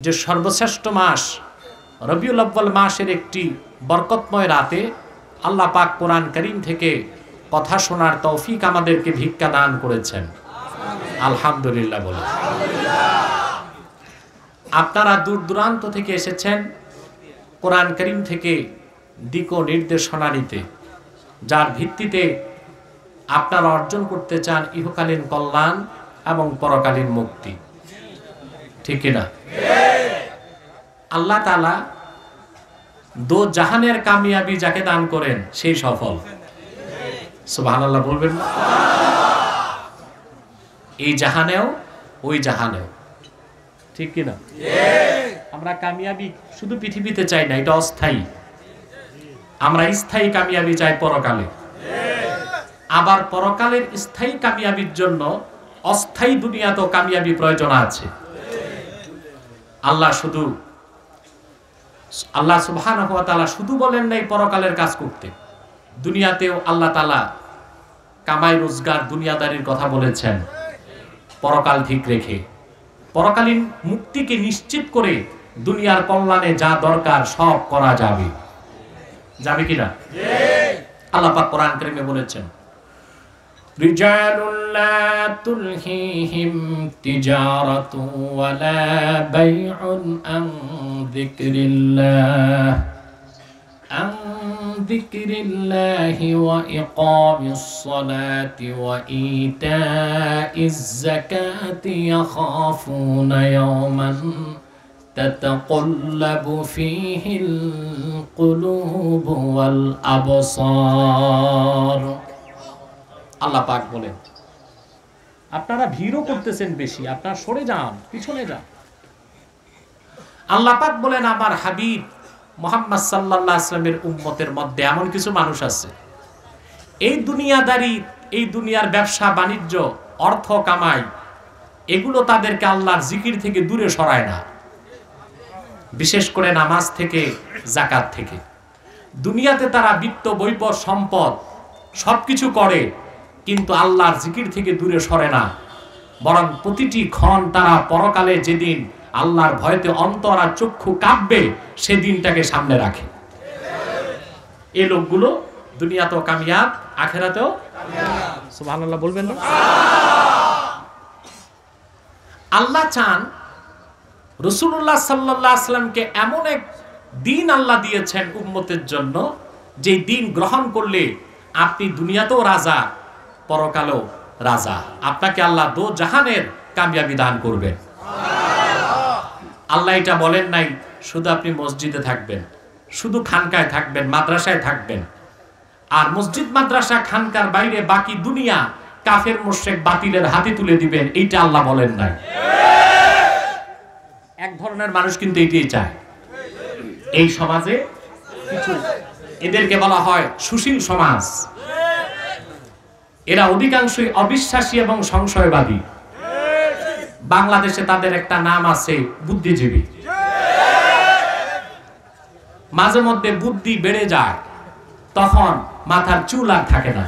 যে সর্বশ্রেষ্ঠ মাস রবিউল আউয়াল মাসের একটি বরকতময় রাতে আল্লাহ পাক কোরআন কারীম থেকে কথা শোনার তৌফিক আমাদেরকে ভিক্ষা দান করেছেন। আলহামদুলিল্লাহ বলে। আপনারা দূর দূরান্ত থেকে এসেছেন কোরআন কারীম থেকে দিক ও নির্দেশনা নিতে, যার ভিত্তিতে আপনারা অর্জন করতে চান ইহকালীন কল্যাণ এবং পরকালীন মুক্তি। ঠিক কিনা? আল্লাহ তাআলা দো জাহানের কামিয়াবি যাকে দান করেন সেই সফল। সুবহানাল্লাহ বলবেন না? এই জাহানেও ওই জাহানেও। ঠিক কিনা? আমরা কামিয়াবি শুধু পৃথিবীতে চাই না, এটা অস্থায়ী। আমরা স্থায়ী কামিয়াবি চাই পরকালে। আবার পরকালের স্থায়ী কামিয়াবির জন্য অস্থায়ী দুনিয়াতেও কামিয়াবি প্রয়োজন আছে। আল্লাহ সুবহানাহু ওয়া তাআলা শুধু বলেন নাই পরকালের কাজ করতে, দুনিয়াতেও আল্লাহ তাআলা কামাই রোজগার দুনিয়াদারির কথা বলেছেন পরকাল ঠিক রেখে। পরকালীন মুক্তিকে নিশ্চিত করে দুনিয়ার কল্যাণে যা দরকার সব করা যাবে। যাবে কিনা? আল্লাহ পাক কোরআন কারীমে বলেছেন, রিজালুন লা তুলহিহিম তিজারাতু ওয়ালা বাইউন আন যিকরিল্লাহি ওয়া ইকামিস সালাতি ওয়া ইতাইজ যাকাতি ইয়াখাফুনা ইয়াওমান তাতাকাল্লাবু ফীহিল কুলুবু ওয়াল আবসার। আল্লাহ পাক বলেন, আপনারা ভিড়ও করতেছেন বেশি, আপনারা সরে যান, পিছনে যান। আল্লাহ পাক বলেন, আমার হাবিব মুহাম্মদ সাল্লাল্লাহু আলাইহি ওয়াসাল্লামের উম্মতের মধ্যে এমন কিছু মানুষ আছে, এই দুনিয়াদারি, এই দুনিয়ার ব্যবসা বাণিজ্য, অর্থ কামাই, এগুলো তাদেরকে আল্লাহর জিকির থেকে দূরে সরায় না, বিশেষ করে নামাজ থেকে, যাকাত থেকে। দুনিয়াতে তারা বিত্ত বৈভব সম্পদ সবকিছু করে, কিন্তু আল্লাহর জিকির থেকে দূরে সরে না, বরং প্রতিটি ক্ষণ তারা পরকালে যেদিন আল্লাহর ভয়তে অন্তর আর চক্ষু কাঁপবে সেদিনটাকে সামনে রাখে। এই লোকগুলো দুনিয়াতেও কামিয়াব, আখিরাতেও কামিয়াব। সুবহানাল্লাহ বলবেন না? আল্লাহ চান রাসূলুল্লাহ সাল্লাল্লাহু আলাইহি ওয়াসাল্লামকে এমন এক দিন আল্লাহ দিয়েছেন উম্মতের জন্য, যে দিন গ্রহণ করলে আপনি দুনিয়াতেও রাজা, পরকালেও রাজা। আপনাকে আল্লাহ দো জাহানের কামিয়াবি দান করবেন। আল্লাহ এটা বলেন নাই শুধু আপনি মসজিদে থাকবেন, শুধু খানকায় থাকবেন, মাদ্রাসায় থাকবেন, আর মসজিদ মাদ্রাসা খানকার বাইরে বাকি দুনিয়া কাফের মুশরিক বাতিলের হাতে তুলে দিবেন, এইটা আল্লাহ বলেন নাই। এক ধরনের মানুষ কিন্তু এইটাই চায় এই সমাজে। কিছু এদেরকে বলা হয় সুশীল সমাজ। এরা অধিকাংশই অবিশ্বাসী এবং সংশয়বাদী। বাংলাদেশে তাদের একটা নাম আছে বুদ্ধিজীবী। মাঝে মধ্যে বুদ্ধি বেড়ে যায়, তখন মাথার চুল আর থাকে না,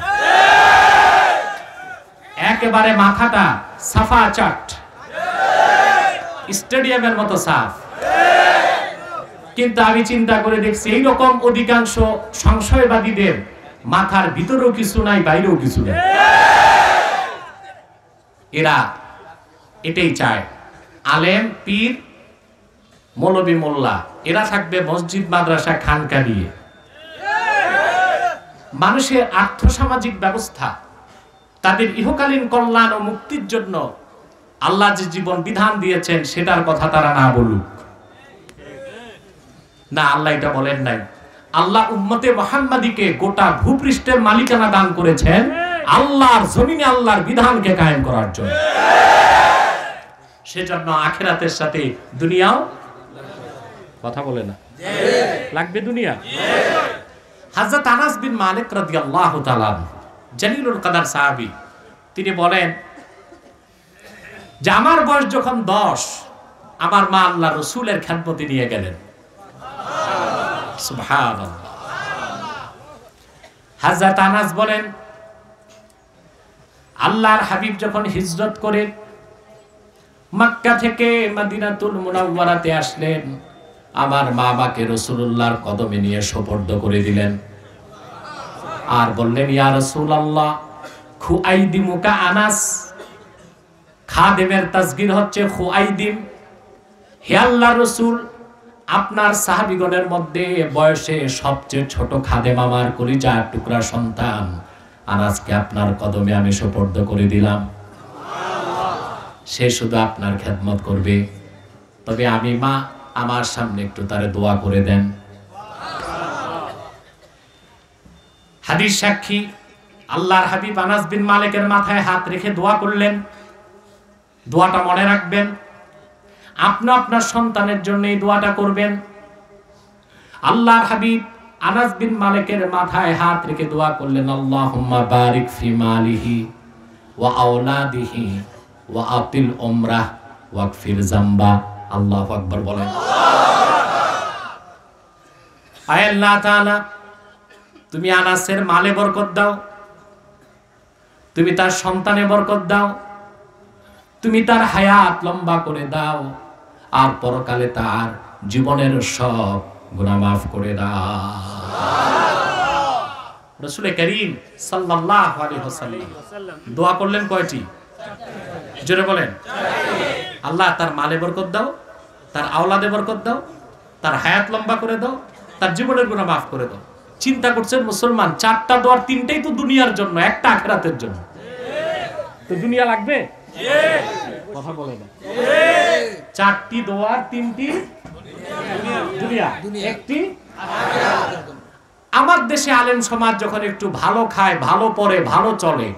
একেবারে মাথাটা সাফা চাট, স্টেডিয়ামের মতো সাফ। কিন্তু আমি চিন্তা করে দেখছি এইরকম অধিকাংশ সংশয়বাদীদের মাথার ভিতরেও কিছু নাই, বাইরেও কিছু নাই। এরা এটাই চায়, আলেম, পীর, মৌলবী, মোল্লা, এরা থাকবে মসজিদ মাদ্রাসা খানকা নিয়ে। মানুষের আর্থসামাজিক ব্যবস্থা, তাদের ইহকালীন কল্যাণ ও মুক্তির জন্য আল্লাহ যে জীবন বিধান দিয়েছেন সেটার কথা তারা না বলুক না। আল্লাহ এটা বলেন নাই। আল্লাহ উম্মতে মুহাম্মাদীকে গোটা ভূপৃষ্ঠের মালিকানা দান করেছেন আল্লাহর জমিনে আল্লাহর বিধানকে কায়েম করার জন্য। সেজন্য আখিরাতের সাথে দুনিয়াও কথা বলে না, লাগবে দুনিয়া। হযরত আনাস বিন মালিক রাদিয়াল্লাহু তাআলা জালিলুল কদর সাহাবী, তিনি বলেন যে আমার বয়স যখন 10, আমার মা আল্লাহর রাসূলের খেদমতে নিয়ে গেলেন। সুবহানাল্লাহ। হযরত আনাস বলেন, আল্লাহর হাবিব যখন হিজরত করে মক্কা থেকে মদিনাতুল মুনাওয়ারাতে আসলেন, আমার মা আমাকে রাসূলুল্লাহর কদমে নিয়ে সুপর্দ করে দিলেন আর বললেন, ইয়া রাসূলুল্লাহ খুআইদিমুকা আনাস। খাদেমের তাসগীর হচ্ছে খুআইদিম। হে আল্লাহর রাসূল, আপনার সাহাবীগণের মধ্যে বয়সে সবচেয়ে ছোট খাদেম আমার কলিজার টুকরা সন্তান আনাসকে আপনার কদমে আমি সুপর্দ করে দিলাম। সে শুধু আপনার খেদমত করবে, তবে আমি মা আমার সামনে একটু তারে দোয়া করে দেন। হাদিস সাক্ষী, আল্লাহর হাবিব আনাস বিন মালিকের মাথায় হাত রেখে দোয়া করলেন। দোয়াটা মনে রাখবেন, আপনি আপনার সন্তানের জন্য এই দোয়াটা করবেন। আল্লাহর হাবিব আনাস বিন মালিকের মাথায় হাত রেখে দোয়া করলেন, আল্লাহুম্মা বারিক ফি মালিহি ওয়া আওলাদিহি ওয়া আতিল উমরাহ ওয়াগফির যামবা। আল্লাহু আকবার বলেন। আয় আল্লাহ তাআলা, তুমি আনাসের মালে বরকত দাও, তুমি তার সন্তানে বরকত দাও, তুমি তার হায়াত লম্বা করে দাও, আর পরকালে তার জীবনের সব গুনাহ মাফ করে দাও। রাসূল করিম সাল্লাল্লাহু আলাইহি ওয়াসাল্লাম দোয়া করলেন কয়টি? জোরে বলেন। আল্লাহ তার মালে বরকত দাও, তার আওলাদে বরকত দাও, তার হায়াত লম্বা করে দাও, তার জীবনের গুনাহ মাফ করে দাও। চিন্তা করছেন মুসলমান, চারটা দোয়ার তিনটেই তো দুনিয়ার জন্য, একটা আখিরাতের জন্য। তো দুনিয়া লাগবে? কথা বলে না। চারটি দোয়ার তিনটি দুনিয়া, একটি আখিরাত। আমার দেশে আলেম সমাজ যখন একটু ভালো খায়, ভালো পড়ে, ভালো চলে,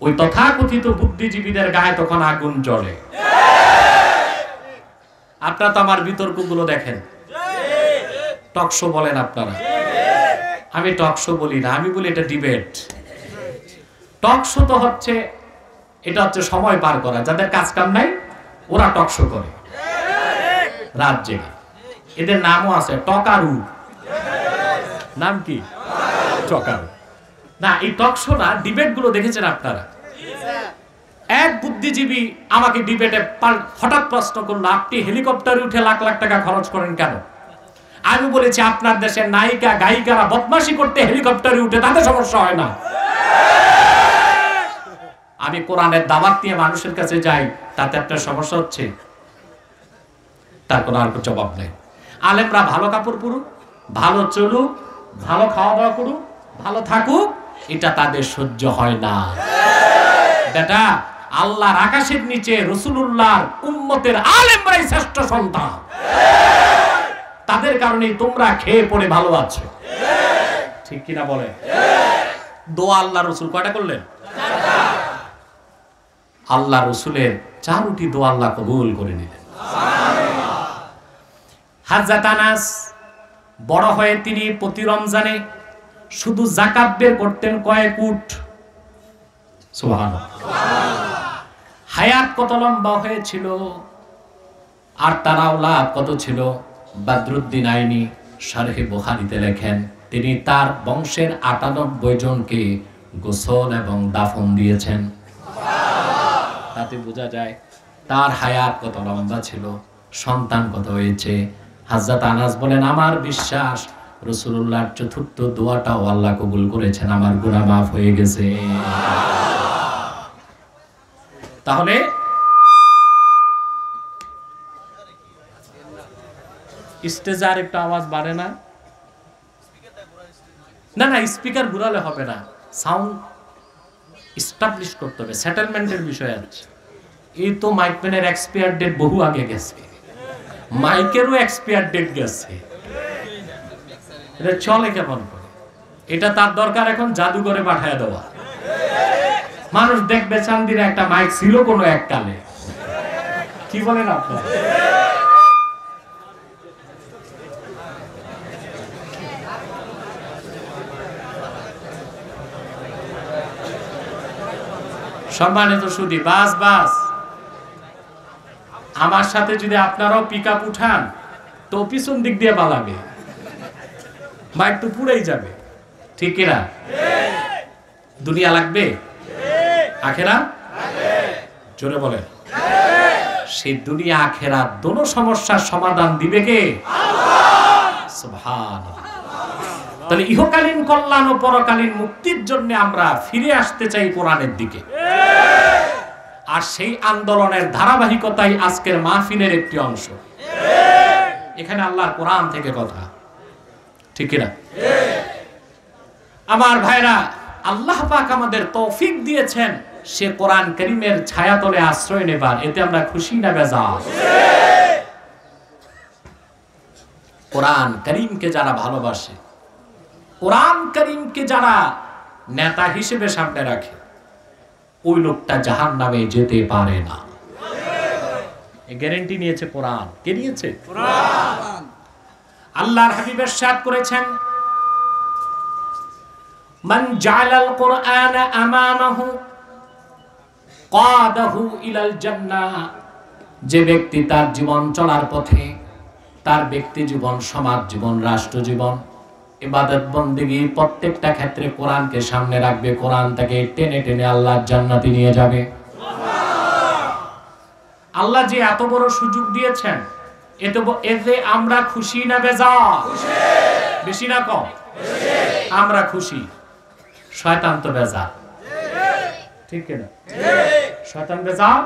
ওই তথাকথিত বুদ্ধিজীবীদের গায়ে তখন আগুন জ্বলে। আপনারা তো আমার বিতর্কগুলো দেখেন, টকশো বলেন আপনারা। আমি টকশো বলি না, আমি বলি এটা ডিবেট। টকশো তো হচ্ছে, এটা হচ্ছে সময় পার করা। যাদের কাজ কাম নাই ওরা টকশো করে রাত জেগে। এদের নামও আছে টকারু। নাম কি? টকারু। না, এই টকশো না, ডিবেট গুলো দেখেছেন আপনারা? এক বুদ্ধিজীবী আমাকে ডিবেটে হঠাৎ প্রশ্ন করলো, আপনি হেলিকপ্টারে উঠে লাখ লাখ টাকা খরচ করেন কেন? আমি বলেছি, আপনার দেশের নায়িকা গায়িকারা বদমাশি করতে হেলিকপ্টারে উঠে, তাদের সমস্যা হয় না। আমি কোরআনের দাওয়াত নিয়ে মানুষের কাছে যাই, তাতে আপনার সমস্যা হচ্ছে? তার কোনো আর জবাব নেই। আলেমরা ভালো কাপড় পরুক, ভালো চলুক, ভালো খাওয়া দাওয়া করুক, ভালো থাকুক, এটা তাদের সহ্য হয় না। বেটা, আল্লাহর আকাশের নিচে রাসূলুল্লাহর উম্মতের আলেমরাই শ্রেষ্ঠ সন্তান। তাদের কারণেই তোমরা খেয়ে পড়ে ভালো আছো, ঠিক কিনা বলে? দোয়া আল্লাহ রাসূল কয়টা করলেন? আল্লাহ রাসূলের 4টি দোয়া আল্লাহ কবুল করে নিলেন। হযরত আনাস বড় হয়ে তিনি প্রতি রমজানে শুধু যাকাত বের করতেন কয়েক উট। সুবহানাল্লাহ। হায়াত কত লম্বা হয়েছিল, আর তার আওলাদ কত ছিল। বদরুদ্দিন আইনি শারহে বুখারীতে লেখেন, তিনি তার বংশের 98 জনকে গোসল এবং দাফন দিয়েছেন। তাতে বোঝা যায় তার হায়াত কত লম্বা ছিল, সন্তান কত হয়েছে। হযরত আনাস বলেন, আমার বিশ্বাস রাসূলুল্লাহর 4র্থ দোয়াটাও আল্লাহ কবুল করেছেন, আমার গুনাহ মাফ হয়ে গেছে। তাহলে স্টেজে আর একটু আওয়াজ বাড়ে না? না না, স্পিকার ঘুরালে হবে না, সাউন্ড এস্টাবলিশ করতে হবে, সেটেলমেন্টের বিষয় আছে। এই তো মাইকম্যানের এক্সপায়ার ডেট বহু আগে গেছে, মাইকেরও এক্সপায়ার ডেট গেছে। এটা চলে কেমন করে? এটা তার দরকার এখন জাদুঘরে পাঠায় দেওয়া। মানুষ দেখবে চান্দির একটা মাইক ছিল কোনো এককালে। কি বলেন আপনারা? সম্মানিত সুধী, বাস বাস, আমার সাথে যদি আপনারাও পিকআপ উঠান তো পিছন দিক দিয়ে পালাবে, মাইক তো পুড়েই যাবে, ঠিক কিনা? দুনিয়া লাগবে, আখেরাত জোরে বলে। সেই দুনিয়া আখেরাত দোনো সমস্যার সমাধান দিবে কে? আল্লাহ। সুবহানাল্লাহ। তাহলে ইহকালীন কল্যাণ ও পরকালীন মুক্তির জন্য আমরা ফিরে আসতে চাই কোরআনের দিকে। আর সেই আন্দোলনের ধারাবাহিকতাই আজকের মাহফিলের একটি অংশ। এখানে আল্লাহর কোরআন থেকে কথা, ঠিক কিনা? আমার ভাইরা, আল্লাহ পাক আমাদের তৌফিক দিয়েছেন সে কোরআন কারীমের ছায়াতলে আশ্রয় নেবার। এতে আমরা খুশি না বেজার? কোরআন কারীমকে যারা ভালোবাসে, কোরআন কারীমকে যারা নেতা হিসেবে সামনে রাখে, ওই লোকটা জাহান্নামে যেতে পারে না। এই গ্যারান্টি নিয়েছে কোরআন। কে নিয়েছে? কোরআন। আল্লাহর হাবিব ইরশাদ করেছেন, মান জাআলাল কুরআনা আমামাহু কাদাহু ইলাল জান্নাহ। যে ব্যক্তি তার জীবন চলার পথে, তার ব্যক্তি জীবন, সমাজ জীবন, রাষ্ট্র জীবন, ইবাদত বন্দেগী প্রত্যেকটা ক্ষেত্রে কোরআনকে সামনে রাখবে, কোরআন তাকে টেনে টেনে আল্লাহর জান্নাতে নিয়ে যাবে। আল্লাহ যে এত বড় সুযোগ দিয়েছেন, এতে আমরা খুশি না বেজার? বেশি না কম? আমরা খুশি। শয়তান তো বেজার, ঠিক কিনা? শয়তান বেজার,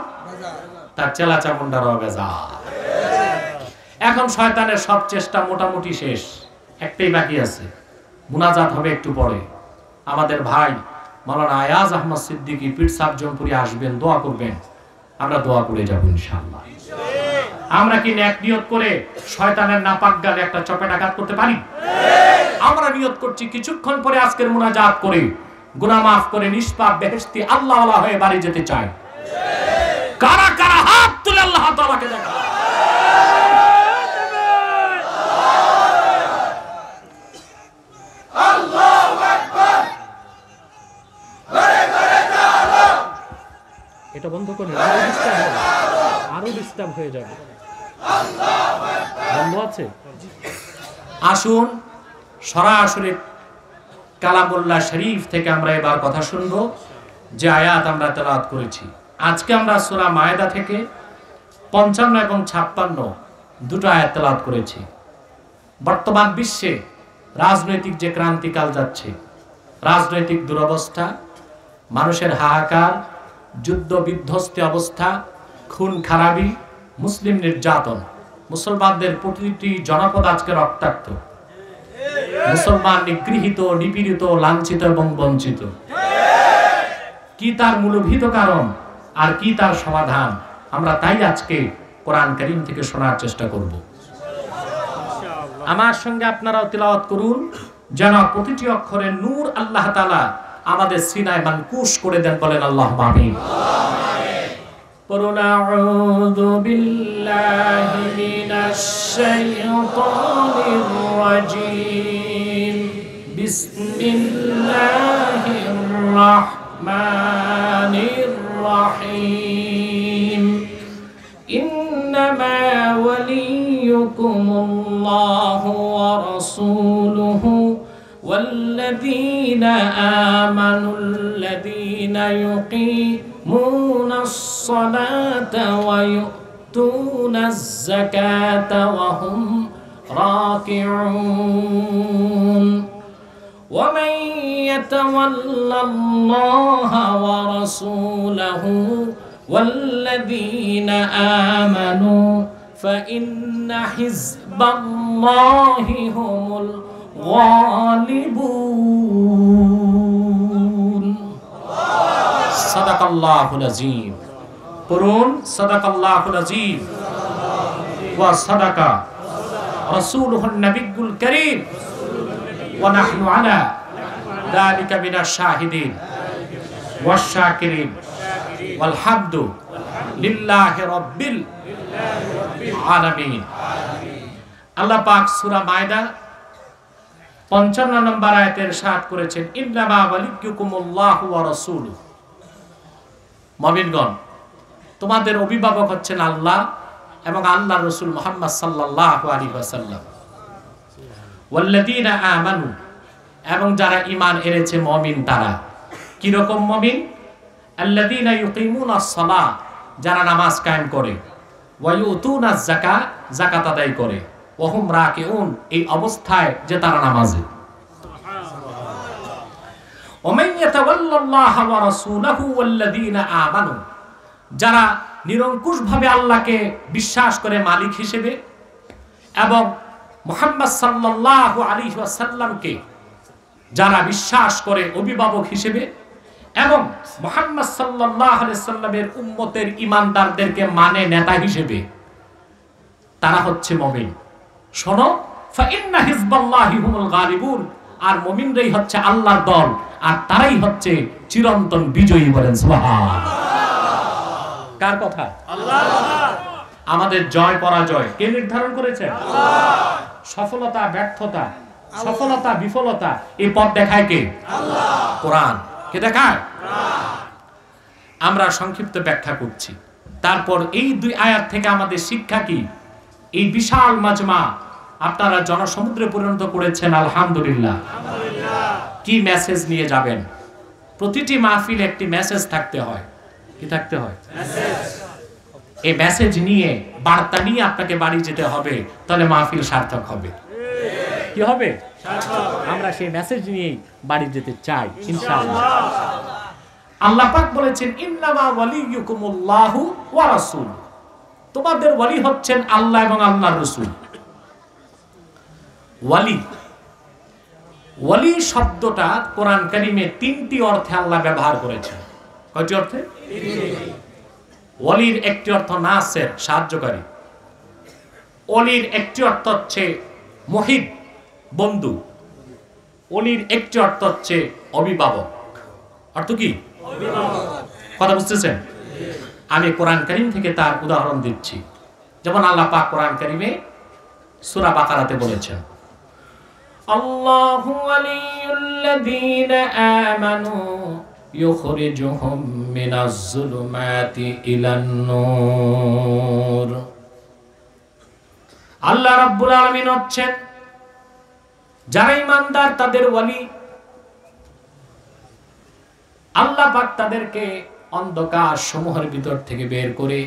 তার চেলা চামুন্ডারও বেজার। এখন শয়তানের সব চেষ্টা মোটামুটি শেষ, একটাই বাকি আছে, মুনাজাত হবে একটু পরে। আমাদের ভাই মাওলানা আয়াজ আহমদ সিদ্দিকী পীর সাহেব জৌনপুরে আসবেন, দোয়া করবেন, আমরা দোয়া করে যাব ইনশাআল্লাহ। আমরা কি নেক নিয়ত করে শয়তানের নাপাক গালে একটা চপেটাঘাত করতে পারি? আমরা নিয়ত করছি কিছুক্ষণ পরে আজকের মুনাজাত করে গুনাহ মাফ করে নিষ্পাপ বেহেশতি আল্লাহওয়ালা হয়ে বাড়ি যেতে চাই। কারা কারা হাত তুলে আল্লাহ তাআলাকে দেখা? আল্লাহু আকবার। এটা বন্ধ করুন, আরো ডিস্টার্ব হয়ে যাবে। বন্ধ আছে? আসুন সরাসরি কালামুল্লাহ শরীফ থেকে আমরা এবার কথা শুনবো, যে আয়াত আমরা তেলাওয়াত করেছি। আজকে আমরা সূরা মায়েদা থেকে 55 এবং 56 দুটো আয়াত তেলাওয়াত করেছি। বর্তমান বিশ্বে রাজনৈতিক যে ক্রান্তিকাল যাচ্ছে, রাজনৈতিক দুরবস্থা, মানুষের হাহাকার, যুদ্ধ বিধ্বস্ত অবস্থা, খুন খারাপি, মুসলিম নির্যাতন, মুসলমানদের প্রতিটি জনপদ আজকে রক্তাক্ত, মুসলমান নিগৃহীত, নিপীড়িত, লাঞ্ছিত এবং বঞ্চিত। কি তার মূলভূত কারণ আর কি তার সমাধান, আমরা তাই আজকে কোরআন কারীম থেকে শোনার চেষ্টা করব। আমার সঙ্গে আপনারাও তিলাওয়াত করুন, যেন প্রতিটি অক্ষরে নূর আল্লাহ তাআলা আমাদের সিনায় মানকুশ করে দেন। বলেন আল্লাহুম্মা আমিন। পড়ুন আউযু বিল্লাহি মিনাশ শাইতানির রাজীম। বিসমিল্লাহির রাহমানির রাহিম। ইন্নামা ওয়ালিয়ুকুমুল্লাহু ওয়া রাসূলুহু والذين آمنوا الذين يقيمون الصلاة ويؤتون الزكاة وهم راكعون ومن يتول الله ورسوله والذين آمنوا فإن حزب الله هم الغالبون صدق الله العظيم قرون صدق الله العظيم وصدق رسوله النبي الكريم ونحن على ذلك من الشاهدين والشاكرين والحمد لله رب العالمين আল্লাহ পাক সূরা মায়দা 55 নম্বর আয়াতে ইরশাদ করেছেন, ইন্নামা ওয়ালিয়ুকুমুল্লাহু ওয়া রাসূলুহু। মুমিনগণ, তোমাদের অভিভাবক হচ্ছেন আল্লাহ এবং আল্লাহর রাসূল মুহাম্মদ সাল্লাল্লাহু আলাইহি ওয়াসাল্লাম। ওয়াল্লাযীনা আমানু, এবং যারা ঈমান এনেছে মুমিন তারা। কি রকম মুমিন? আল্লাযীনা ইউকিমুনাস সালাহ, যারা নামাজ কায়েম করে। ওয়া ইউতুনা যাকাত, যাকাত আদায় করে, ওয়া হুম রাকিউন, এই অবস্থায় যে তারা নামাজে। ওয়া মান ইয়াতাওয়াল্লাল্লাহা ওয়া রাসূলাহু ওয়াল্লাযীনা আমানু, যারা নিরঙ্কুশভাবে আল্লাহকে বিশ্বাস করে মালিক হিসেবে এবং মুহাম্মদ সাল্লাল্লাহু আলাইহি ওয়াসাল্লামকে যারা বিশ্বাস করে অভিভাবক হিসেবে এবং মুহাম্মদ সাল্লাল্লাহু আলাইহি ওয়াসাল্লামের উম্মতের ঈমানদারদেরকে মানে নেতা হিসেবে, তারা হচ্ছে মুমিন। শোনো, ফা ইন্না হিজবাল্লাহি হুমুল গালিবুন, আর মুমিনরাই হচ্ছে আল্লাহর দল, আর তারাই হচ্ছে চিরন্তন বিজয়ী। বলেন সুবহানাল্লাহ। কার কথা? আল্লাহ। আমাদের জয় পরাজয় কে নির্ধারণ করেছেন? আল্লাহ। সফলতা ব্যর্থতা, সফলতা বিফলতা, এই পথ দেখায় কে? আল্লাহ। কোরআন কে দেখায়? আমরা সংক্ষিপ্ত ব্যাখ্যা করছি। তারপর এই দুই আয়াত থেকে আমাদের শিক্ষা কি? এই বিশাল মাজমা আপনারা জনসমুদ্রে পরিণত করেছেন, আলহামদুলিল্লাহ। কি মেসেজ নিয়ে যাবেন? প্রতিটি মাহফিলে একটি মেসেজ থাকতে হয়। কি থাকতে হয়? এই মেসেজ নিয়ে, বার্তা নিয়ে আপনাকে বাড়ি যেতে হবে, তাহলে মাহফিল সার্থক হবে। কি হবে? আমরা সেই মেসেজ নিয়ে বাড়ি যেতে চাই ইনশাআল্লাহ। আল্লাহ পাক বলেছেন, ইন্নামা ওয়ালিয়ুকুমুল্লাহু ওয়া রাসূল, তোমাদের ওয়ালি হচ্ছেন আল্লাহ এবং আল্লাহর রাসূল। ওয়ালি, ওয়ালি শব্দটা কোরআন কারীমে তিনটি অর্থে আল্লাহ ব্যবহার করেছেন। কয়টি অর্থে? ওয়ালির একটি অর্থ নাসির, সাহায্যকারী। ওয়ালির একটি অর্থ হচ্ছে মুহিব, বন্ধু। ওয়ালির একটি অর্থ হচ্ছে অভিভাবক। অর্থ কি? কথা বুঝতেছেন? আমি কোরআন কারীম থেকে তার উদাহরণ দিচ্ছি। যেমন আল্লাহ পাক কোরআন কারীমে সূরা বাকারাতে বলেছেন, আল্লাহু ওয়ালিয়ুল্লাযীনা আমানু ইউখরিজুহুম মিনাজ যুলুমাতি ইলান নূর। আল্লাহ রাব্বুল আলামিন হচ্ছেন যারা ঈমানদার, তাদের ওয়ালি। আল্লাহ পাক তাদেরকে অন্ধকার সমূহের ভিতর থেকে বের করে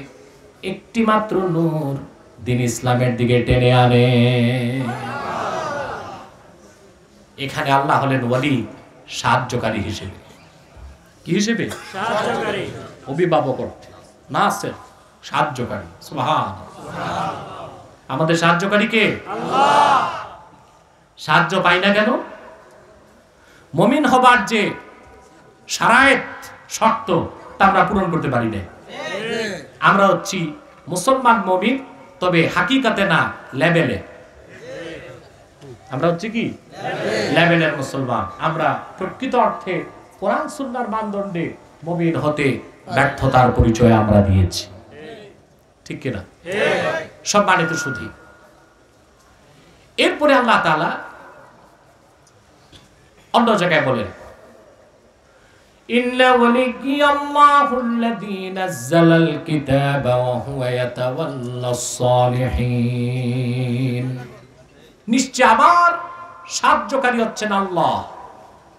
একটি মাত্র নূর, দ্বীন ইসলামের দিকে টেনে আনে। এখানে আল্লাহ হলেন ওয়ালি সাহায্যকারী হিসেবে। কি হিসেবে? সাহায্যকারী। অভিভাবক অর্থে, নাসির, সাহায্যকারী। সুবহানাল্লাহ। আমাদের সাহায্যকারী কে? আল্লাহ। সাহায্য পাই না কেন? মুমিন হবার যে শারায়েত, শর্ত, তা আমরা পূরণ করতে পারি না। আমরা হচ্ছি মুসলমান মুমিন, তবে হাকিকাতে না, লেভেলে। আমরা হচ্ছে কি? লেভেলের মুসলমান। আমরা প্রকৃত অর্থে কোরআন সুন্নাহর মানদণ্ডে মুমিন হতে ব্যর্থতার পরিচয় আমরা দিয়েছি। ঠিক কিনা? সম্মানিত সুধী, এরপরে আল্লাহ তাআলা অন্য জায়গায় বলেন, ইন্না ওয়ালিয়াল্লাহুল্লাযী নাযালাল কিতাবা ওয়া হুয়া ইয়াতাওয়াল্লাস সালিহিন। নিশ্চয় আমার সাহায্যকারী হচ্ছেন আল্লাহ,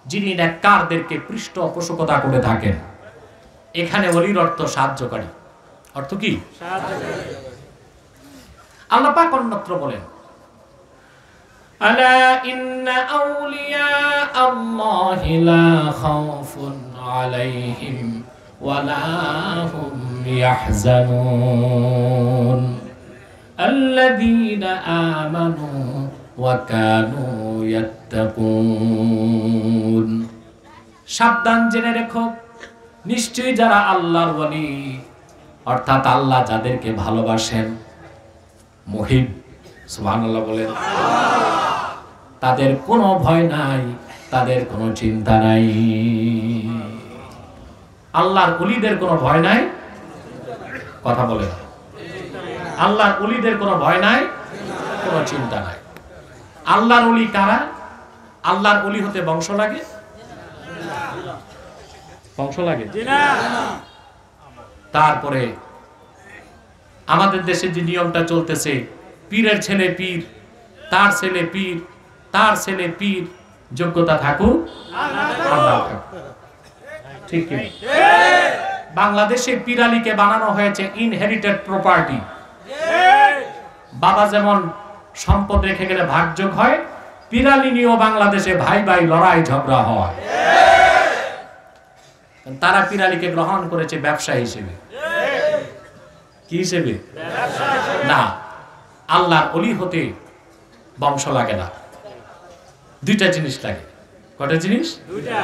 যিনি নেককারদেরকে পৃষ্ঠপোষকতা করে থাকেন। এখানে ওলির অর্থ সাহায্যকারী। অর্থ কি? সাহায্যকারী। আল্লাহ পাক অন্যত্র বলেন, আলা ইন্না আউলিয়া আল্লাহি লা খাউফুন আলাইহিম ওয়া লা হুম ইয়াহজানুন আল্লাযীনা আমানু ওয়া কানু ইয়াত্তাকুন। সাবধান জেনে রেখো, নিশ্চয়ই যারা আল্লাহর ওয়ালি, অর্থাৎ আল্লাহ যাদেরকে ভালোবাসেন, মুহিব, সুবহানাল্লাহ বলেন, তাদের কোনো ভয় নাই, তাদের কোনো চিন্তা নাই। আল্লাহর ওলিদের কোনো ভয় নাই। কথা বলেন, আল্লাহর ওলিদের কোনো ভয় নাই, কোনো চিন্তা নাই। আল্লাহর ওলি কারা? আল্লাহর ওলি হতে বংশ লাগে? বংশ লাগে? তারপরে আমাদের দেশে যে নিয়মটা চলতেছে, পীরের ছেলে পীর, তার ছেলে পীর, তার ছেলে পীর, যোগ্যতা থাকুক আল্লাহ থাকুক। ঠিক কি? বাংলাদেশে পীর আলীকে বানানো হয়েছে ইনহেরিটেড প্রপার্টি। বাবা যেমন সম্পদ রেখে গেলে ভাগযোগ হয়, পিরালি নিয়েও বাংলাদেশে ভাই ভাই লড়াই ঝগড়া হয়। তারা পিরালিকে গ্রহণ করেছে ব্যবসা হিসেবে। কি হিসেবে? না, আল্লাহর ওলি হতে বংশ লাগে না, দুইটা জিনিস লাগে। কয়টা জিনিস? দুইটা।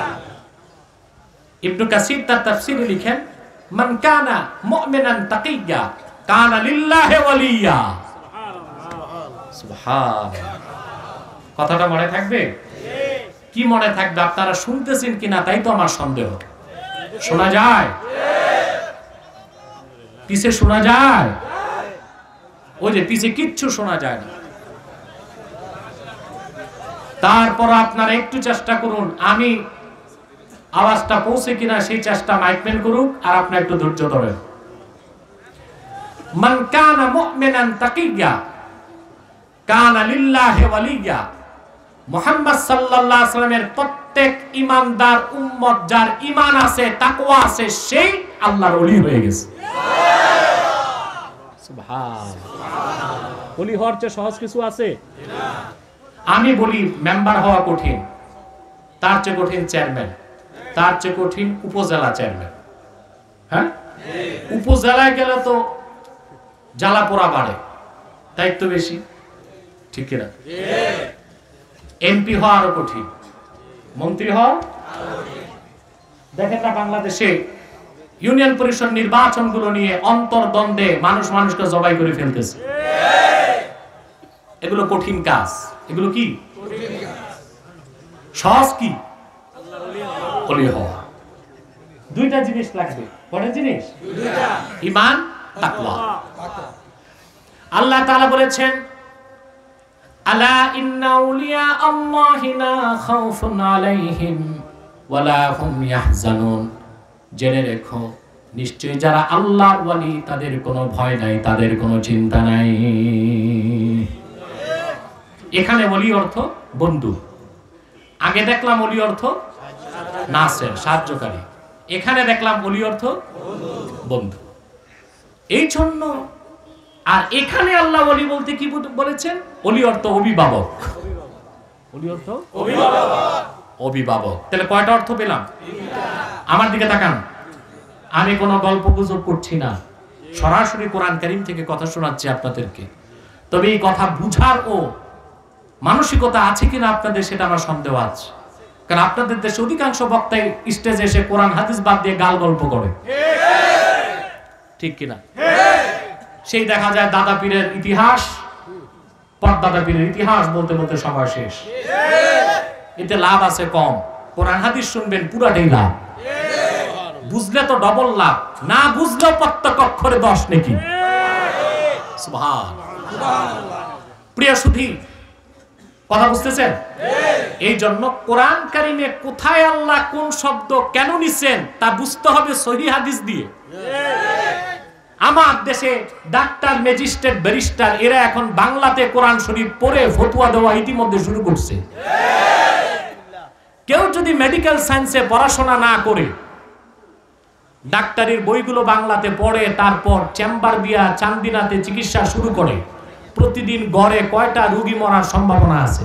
ইবনে কাসির তার তাফসীরে লিখেন, মান কানা মুমিনান তাকিয়্যা কানা লিল্লাহি ওয়ালিয়্যা। সুবহানাল্লাহ। কথাটা মনে থাকবে? কি মনে থাকবে? আপনারা শুনতেছেন কিনা তাই তো আমার সন্দেহ। শোনা যায়? পিছে শোনা যায়? ওই যে পিছে কিচ্ছু শোনা যায় না। তারপর আপনারা একটু চেষ্টা করুন, আমি আওয়াজটা পৌঁছে কিনা সেই চেষ্টা মাইকম্যান করুক, আর আপনি একটু ধৈর্য ধরেন। মান কানা মুমিনান তাকিয়্যা কানা লিল্লাহি ওয়ালিয়্যা। মুহাম্মদ সাল্লাল্লাহু আলাইহি ওয়াসাল্লামের প্রত্যেক ঈমানদার উম্মত যার ঈমান আছে, তাকওয়া আছে, সেই আল্লাহর ওলি হয়ে গেছে। সুবহানাল্লাহ। ওলি হওয়ার চেয়ে সহজ কিছু আছে? না। আমি বলি মেম্বার হওয়া কঠিন, তার চেয়ে কঠিন চেয়ারম্যান, তার চেয়ে কঠিন উপজেলা চেয়ারম্যান। হ্যাঁ, উপজেলায় গেলে তো জ্বালা পোড়া বাড়ে, দায়িত্ব বেশি, ঠিক কিনা? এমপি হওয়া আরো কঠিন, মন্ত্রী হওয়া। দেখেন না বাংলাদেশে ইউনিয়ন পরিষদ নির্বাচনগুলো নিয়ে অন্তর্দ্বন্দ্বে মানুষ মানুষকে জবাই করে ফেলতেছে। এগুলো কঠিন কাজ। এগুলো কি সহজ? কি? ওলি হওয়া। দুইটা জিনিস লাগবে। কয়টা জিনিস? দুইটা। ঈমান, তাকওয়া। আল্লাহ তাআলা বলেছেন, আলা ইন্না আউলিয়া আল্লাহি লা খাউফুন আলাইহিম ওয়ালা হুম ইয়াহজানুন। জেনে রেখো, নিশ্চয়ই যারা আল্লাহর ওলি তাদের কোনো ভয় নাই, তাদের কোনো চিন্তা নাই। এখানে ওলি অর্থ বন্ধু, আগে দেখলাম ওলি অর্থ নাসের, সাহায্যকারী। এখানে দেখলাম ওলি অর্থ বন্ধু। এই জন্য আর এখানে আল্লাহ ওলি বলতে কি বলেছেন? ওলি অর্থ অভিভাবক। ওলি অর্থ অভিভাবক। অভিভাবক। তাহলে কয়টা অর্থ পেলাম? আমার দিকে তাকান, আমি কোনো গল্প গুজব করছি না, সরাসরি কোরআন কারীম থেকে কথা শোনাচ্ছি আপনাদেরকে। তবে এই কথা বুঝার ও মানসিকতা আছে কিনা আপনাদের, সেটা আমার সন্দেহ আছে। কারণ আপনাদের দেশে অধিকাংশ বক্তাই স্টেজে এসে কোরআন হাদিস বাদ দিয়ে গাল গল্প করে, ঠিক কিনা? সেই দেখা যায় দাদা পীরের ইতিহাস, পরদাদা পীরের ইতিহাস বলতে বলতে সময় শেষ। এতে লাভ আছে কম, কোরআন হাদিস শুনবেন পুরাটাই লাভ, বুঝলে তো ডবল লাভ, না বুঝলেও প্রত্যেক অক্ষরে 10 নেকি। সুবহানাল্লাহ। প্রিয় সুধী, কথা বুঝতেছেন? এই জন্য কোরআন কারীমে কোথায় আল্লাহ কোন শব্দ কেন নিছেন তা বুঝতে হবে সহিহ হাদিস দিয়ে। আমার দেশে ডাক্তার, ম্যাজিস্ট্রেট, ব্যারিস্টার এরা এখন বাংলাতে কোরআন শরীফ পড়ে ফতোয়া দেওয়া ইতিমধ্যে শুরু করছে। কেউ যদি মেডিকেল সায়েন্সে পড়াশোনা না করে ডাক্তারের বইগুলো বাংলাতে পড়ে, তারপর চেম্বার দিয়া চান্দিনাতে চিকিৎসা শুরু করে, প্রতিদিন গড়ে কয়টা রোগী মরার সম্ভাবনা আছে?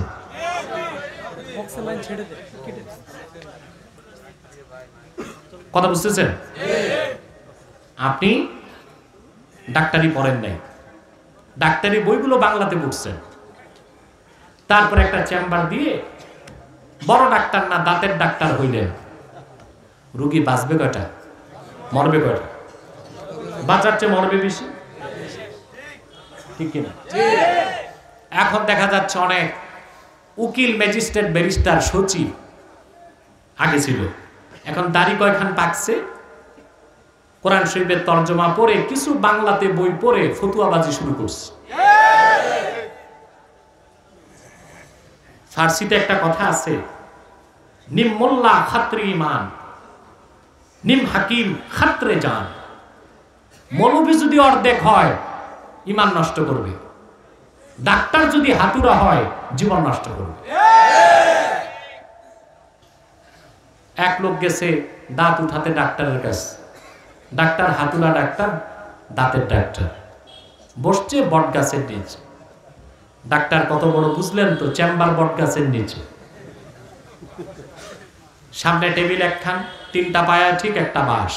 কথা বুঝতেছেন? আপনি ডাক্তারি পড়েন নাই, ডাক্তারি বইগুলো বাংলাতে পড়ছেন, তারপর একটা চেম্বার দিয়ে বড় ডাক্তার না দাঁতের ডাক্তার হইলেন, রোগী বাঁচবে কয়টা, মরবে কয়টা? বাঁচার চেয়ে মরবে বেশি, ঠিক কিনা? এখন দেখা যাচ্ছে অনেক উকিল, ম্যাজিস্ট্রেট, ব্যারিস্টার, সচিব আগে ছিল, এখন দাড়ি কয়খান পাকছে, কোরআন শরীফের তরজমা পড়ে কিছু বাংলাতে বই পড়ে ফতুয়াবাজি শুরু করছে। ফার্সিতে একটা কথা আছে, নিম মোল্লা খাত্রে ইমান, নিম হাকিম খাত্রে জান। মৌলবী যদি অর্ধেক হয় ইমান নষ্ট করবে, ডাক্তার যদি হাতুড়া হয় জীবন নষ্ট করবে। এক লোক গেছে দাঁত উঠাতে ডাক্তারের কাছে, ডাক্তার হাতুড়া ডাক্তার, দাঁতের ডাক্তার, বসছে বট গাছের নিচে, ডাক্তার কত বড় বুঝলেন তো? চেম্বার বট গাছের নিচে, সামনে টেবিল একখান, 3টা পায়া ঠিক, একটা বাঁশ।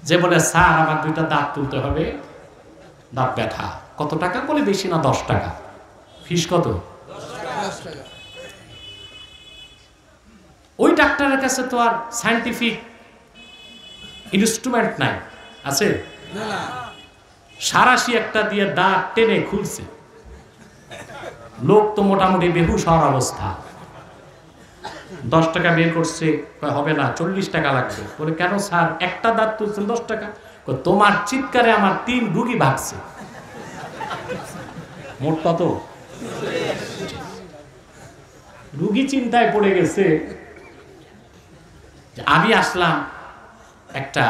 যে বলে স্যার আমার 2টা দাঁত তুলতে হবে, দাঁত ব্যথা। কত টাকা? বলে বেশি না, 10 টাকা। ফিস কত? 10 টাকা। ওই ডাক্তারের কাছে তো আর সায়েন্টিফিক ইনস্ট্রুমেন্ট নাই, আছে? সারাশি একটা দিয়ে দাঁত টেনে খুলছে। লোক তো মোটামুটি বেহুশ হওয়ার অবস্থা। 10 টাকা বের করছে, হবে না, 40 টাকা লাগবে। বলে কেন স্যার, একটা দাঁত তুলছেন 10 টাকা? তোমার চিৎকারে আমার 3 রুগী ভাগছে। মোট কত? রুগী চিন্তায় পড়ে গেছে। আমি আসলাম একটা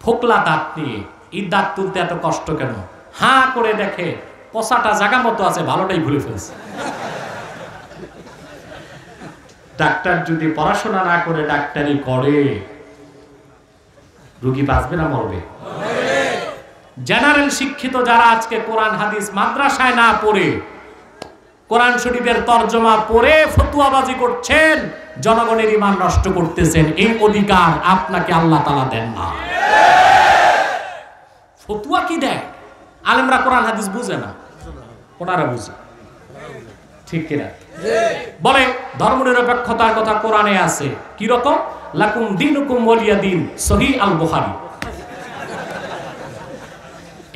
ফোকলা দাঁত নিয়ে, এই দাঁত তুলতে এত কষ্ট কেন? হাঁ করে দেখে পচাটা জায়গা মতো আছে, ভালোটাই ভুলে ফেলছে। ডাক্তার যদি পড়াশোনা না করে ডাক্তারি করে, রোগী বাঁচবে না মরবে? জেনারেল শিক্ষিত যারা আজকে কোরআন হাদিস মাদ্রাসায় না পড়ে কোরআন শরীফের তরজমা পড়ে ফতুয়াবাজি করছেন, জনগণের ঈমান নষ্ট করতেছেন, এই অধিকার আপনাকে আল্লাহ তাআলা দেন না। ফতুয়া কি দেয়? আলেমরা কোরআন হাদিস বুঝে না, ওনারা বুঝে, ঠিক কিনা? বলে ধর্মনিরপেক্ষতার কথা কোরআনে আছে, কি রকম? লাকুম দীনুকুম ওয়ালিয়া দীন, সহিহ আল বুখারী।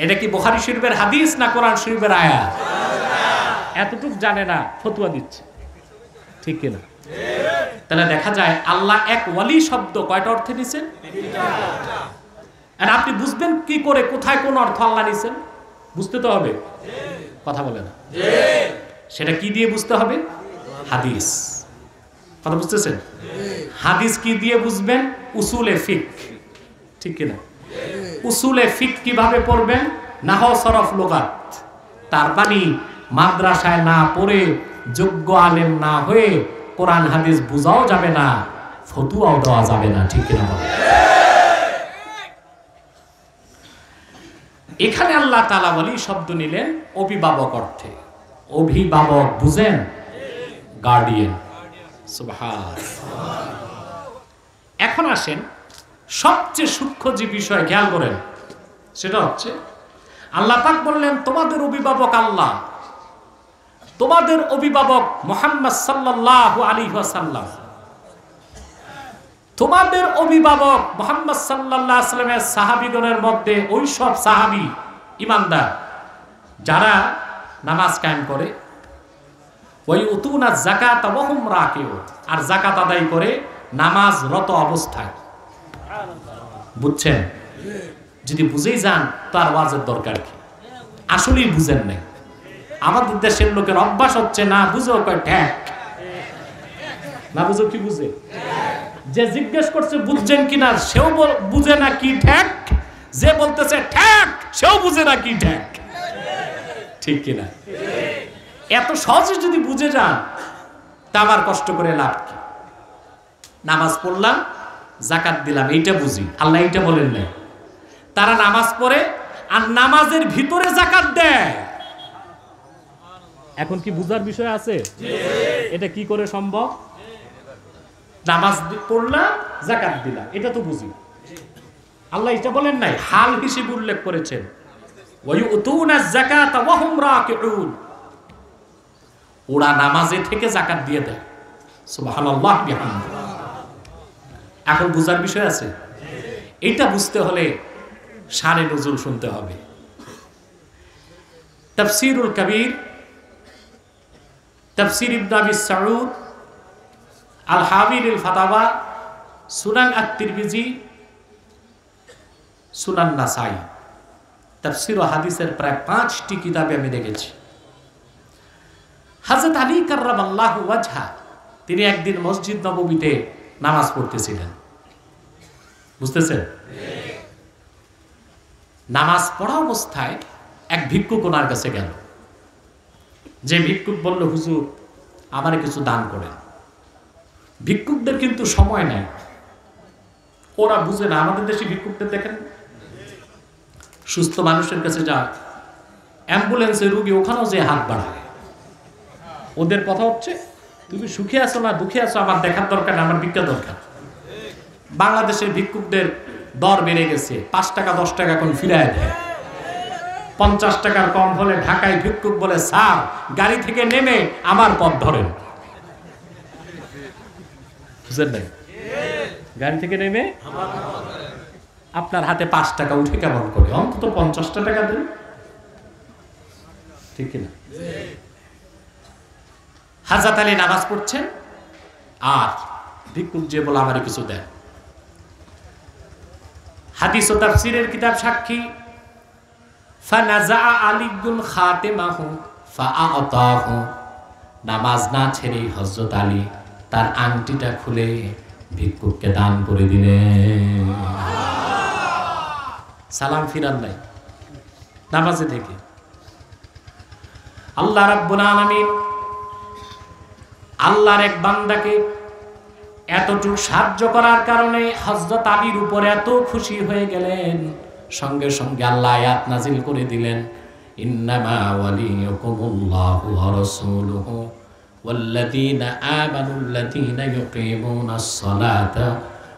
এটা কি বুখারী শরীফের হাদিস না কোরআন শরীফের আয়াত? এতটুকু জানে না, ফতোয়া দিচ্ছে, ঠিক কিনা? তাহলে দেখা যায় আল্লাহ এক ওয়ালি শব্দ কয়টা অর্থে নিছেন? আর আপনি বুঝবেন কি করে কোথায় কোন অর্থ আল্লাহ নিছেন? বুঝতে তো হবে, কথা বলে না। সেটা কি দিয়ে বুঝতে হবে? হাদিস। কথা বুঝতেছেন? হাদিস কি দিয়ে বুঝবেন? উসুলে ফিক, ঠিক কিনা? উসুলে ফিক কিভাবে পড়বেন? নাহও, সরফ, লুগাত। তার মানে মাদ্রাসায় না পড়ে, যোগ্য আলেম না হয়ে কোরআন হাদিস বুঝাও যাবে না, ফতুয়াও দেওয়া যাবে না, ঠিক কিনা? এখানে আল্লাহ তাআলা ওয়ালি শব্দ নিলেন অভিভাবক অর্থে। অভিভাবক বুঝেন? গার্ডিয়ান। সুবহানাল্লাহ। এখন আসেন সবচেয়ে সূক্ষ্ম যে বিষয় খেয়াল করেন, সেটা হচ্ছে আল্লাহ পাক বললেন তোমাদের অভিভাবক আল্লাহ, তোমাদের অভিভাবক মুহাম্মদ সাল্লাল্লাহু আলাইহি ওয়াসাল্লাম। তোমাদের অভিভাবক মুহাম্মদ সাল্লাল্লাহু আলাইহি ওয়াসাল্লামের সাহাবীগণের মধ্যে ওই সব সাহাবী ঈমানদার যারা নামাজ কায়েম করে, ওই উতুনা যাকাত ওয়া হুম রাকিউন, আর যাকাত আদায় করে নামাজরত অবস্থায়। বুঝছেন? যদি বুঝেই যান তার ওয়াজের দরকার কি? আসলেই বুঝেন নাই। আমাদের দেশের লোকের অভ্যাস হচ্ছে না বুঝেও কয় ঠ্যাক, না বুঝেও কি বুঝে? যে জিজ্ঞেস করছে বুঝছেন কিনা সেও বুঝে না কি ঠ্যাক, যে বলতেছে ঠ্যাক সেও বুঝে না কি ঠ্যাক, ঠিক কিনা? এত সহজে যদি বুঝে যান তা আবার কষ্ট করে লাভ কি? নামাজ পড়লাম, যাকাত দিলাম, এইটা বুঝি, আল্লাহ এইটা বলেন নাই। তারা নামাজ পড়ে আর নামাজের ভিতরে যাকাত দেয়। এখন কি বুঝার বিষয় আছে? এটা কি করে সম্ভব? নামাজ পড়লাম, যাকাত দিলাম, এটা তো বুঝি, আল্লাহ এটা বলেন নাই, হাল হিসেবে উল্লেখ করেছেন। ওয়ায়ুতুনা যাকাতা ওয়া হুম রাকিউন, ওরা নামাজে থেকে যাকাত দিয়ে দেয়। সুবহানাল্লাহ বিহামদিহি। এখন বুঝার বিষয় আছে? এটা বুঝতে হলে শানে নজুল শুনতে হবে। তাফসীরুল কবির, তাফসীর ইবনে আবি সাউদ, আল হাবিল ফাতাওয়া, সুনান আত-তিরমিজি, সুনান নাসাই, তাফসীর ও হাদিসের প্রায় 5টি কিতাবে আমি দেখেছি। হযরত আলী কাররামাল্লাহু ওয়াজহা, তিনি একদিন মসজিদ নববীতে নামাজ পড়তেছিলেন। বুঝতেছেন? নামাজ পড়া অবস্থায় এক ভিক্ষুক ওনার কাছে গেল। যে ভিক্ষুক বলল, হুজুর আমারে কিছু দান করেন। ভিক্ষুকদের কিন্তু সময় নেই, ওরা বুঝে না। আমাদের দেশে ভিক্ষুকদের দেখেন, সুস্থ মানুষের কাছে যায়, অ্যাম্বুলেন্সের রুগী ওখানেও যে হাত বাড়ায়। ওদের কথা হচ্ছে তুমি সুখে আছো না দুঃখে আছো আমার দেখার দরকার না, আমার ভিক্ষা দরকার। বাংলাদেশের ভিক্ষুকদের দর বেড়ে গেছে, 5 টাকা 10 টাকা এখন ফিরায় দেয়। 50 টাকার কম হলে ঢাকায় ভিক্ষুক বলে স্যার গাড়ি থেকে নেমে আমার পথ ধরেন। বুঝলেন নাই? গাড়ি থেকে নেমে আপনার হাতে 5 টাকা উঠে কেমন করে, অন্তত 50 টাকা দেন, ঠিক কিনা? হাজরত আলী নামাজ পড়ছেন আর ভিক্ষুক যে বলে আমারে কিছু দেন। হাদিস ও তাফসীরের কিতাব সাক্ষী, ফানাজা আলীগুল খাতিমাহু ফাআতাহু, নামাজ না ছেড়ে হযরত আলী তার আংটিটা খুলে ভিক্ষুককে দান করে দিলেন। সালাম ফিরান নাই নামাজে থেকে। আল্লাহ রাব্বুল আলামিন আল্লাহর এক বান্দাকে এতটুকু সাহায্য করার কারণে হযরত আলীর উপর এত খুশি হয়ে গেলেন, সঙ্গে সঙ্গে আল্লাহ আয়াত নাজিল করে দিলেন, ইন্নামা ওয়ালিয়ুকুমুল্লাহু ওয়া রাসূলুহু ওয়াল্লাযীনা আমানুল্লাযীনা ইউকিমুনাস সালাতা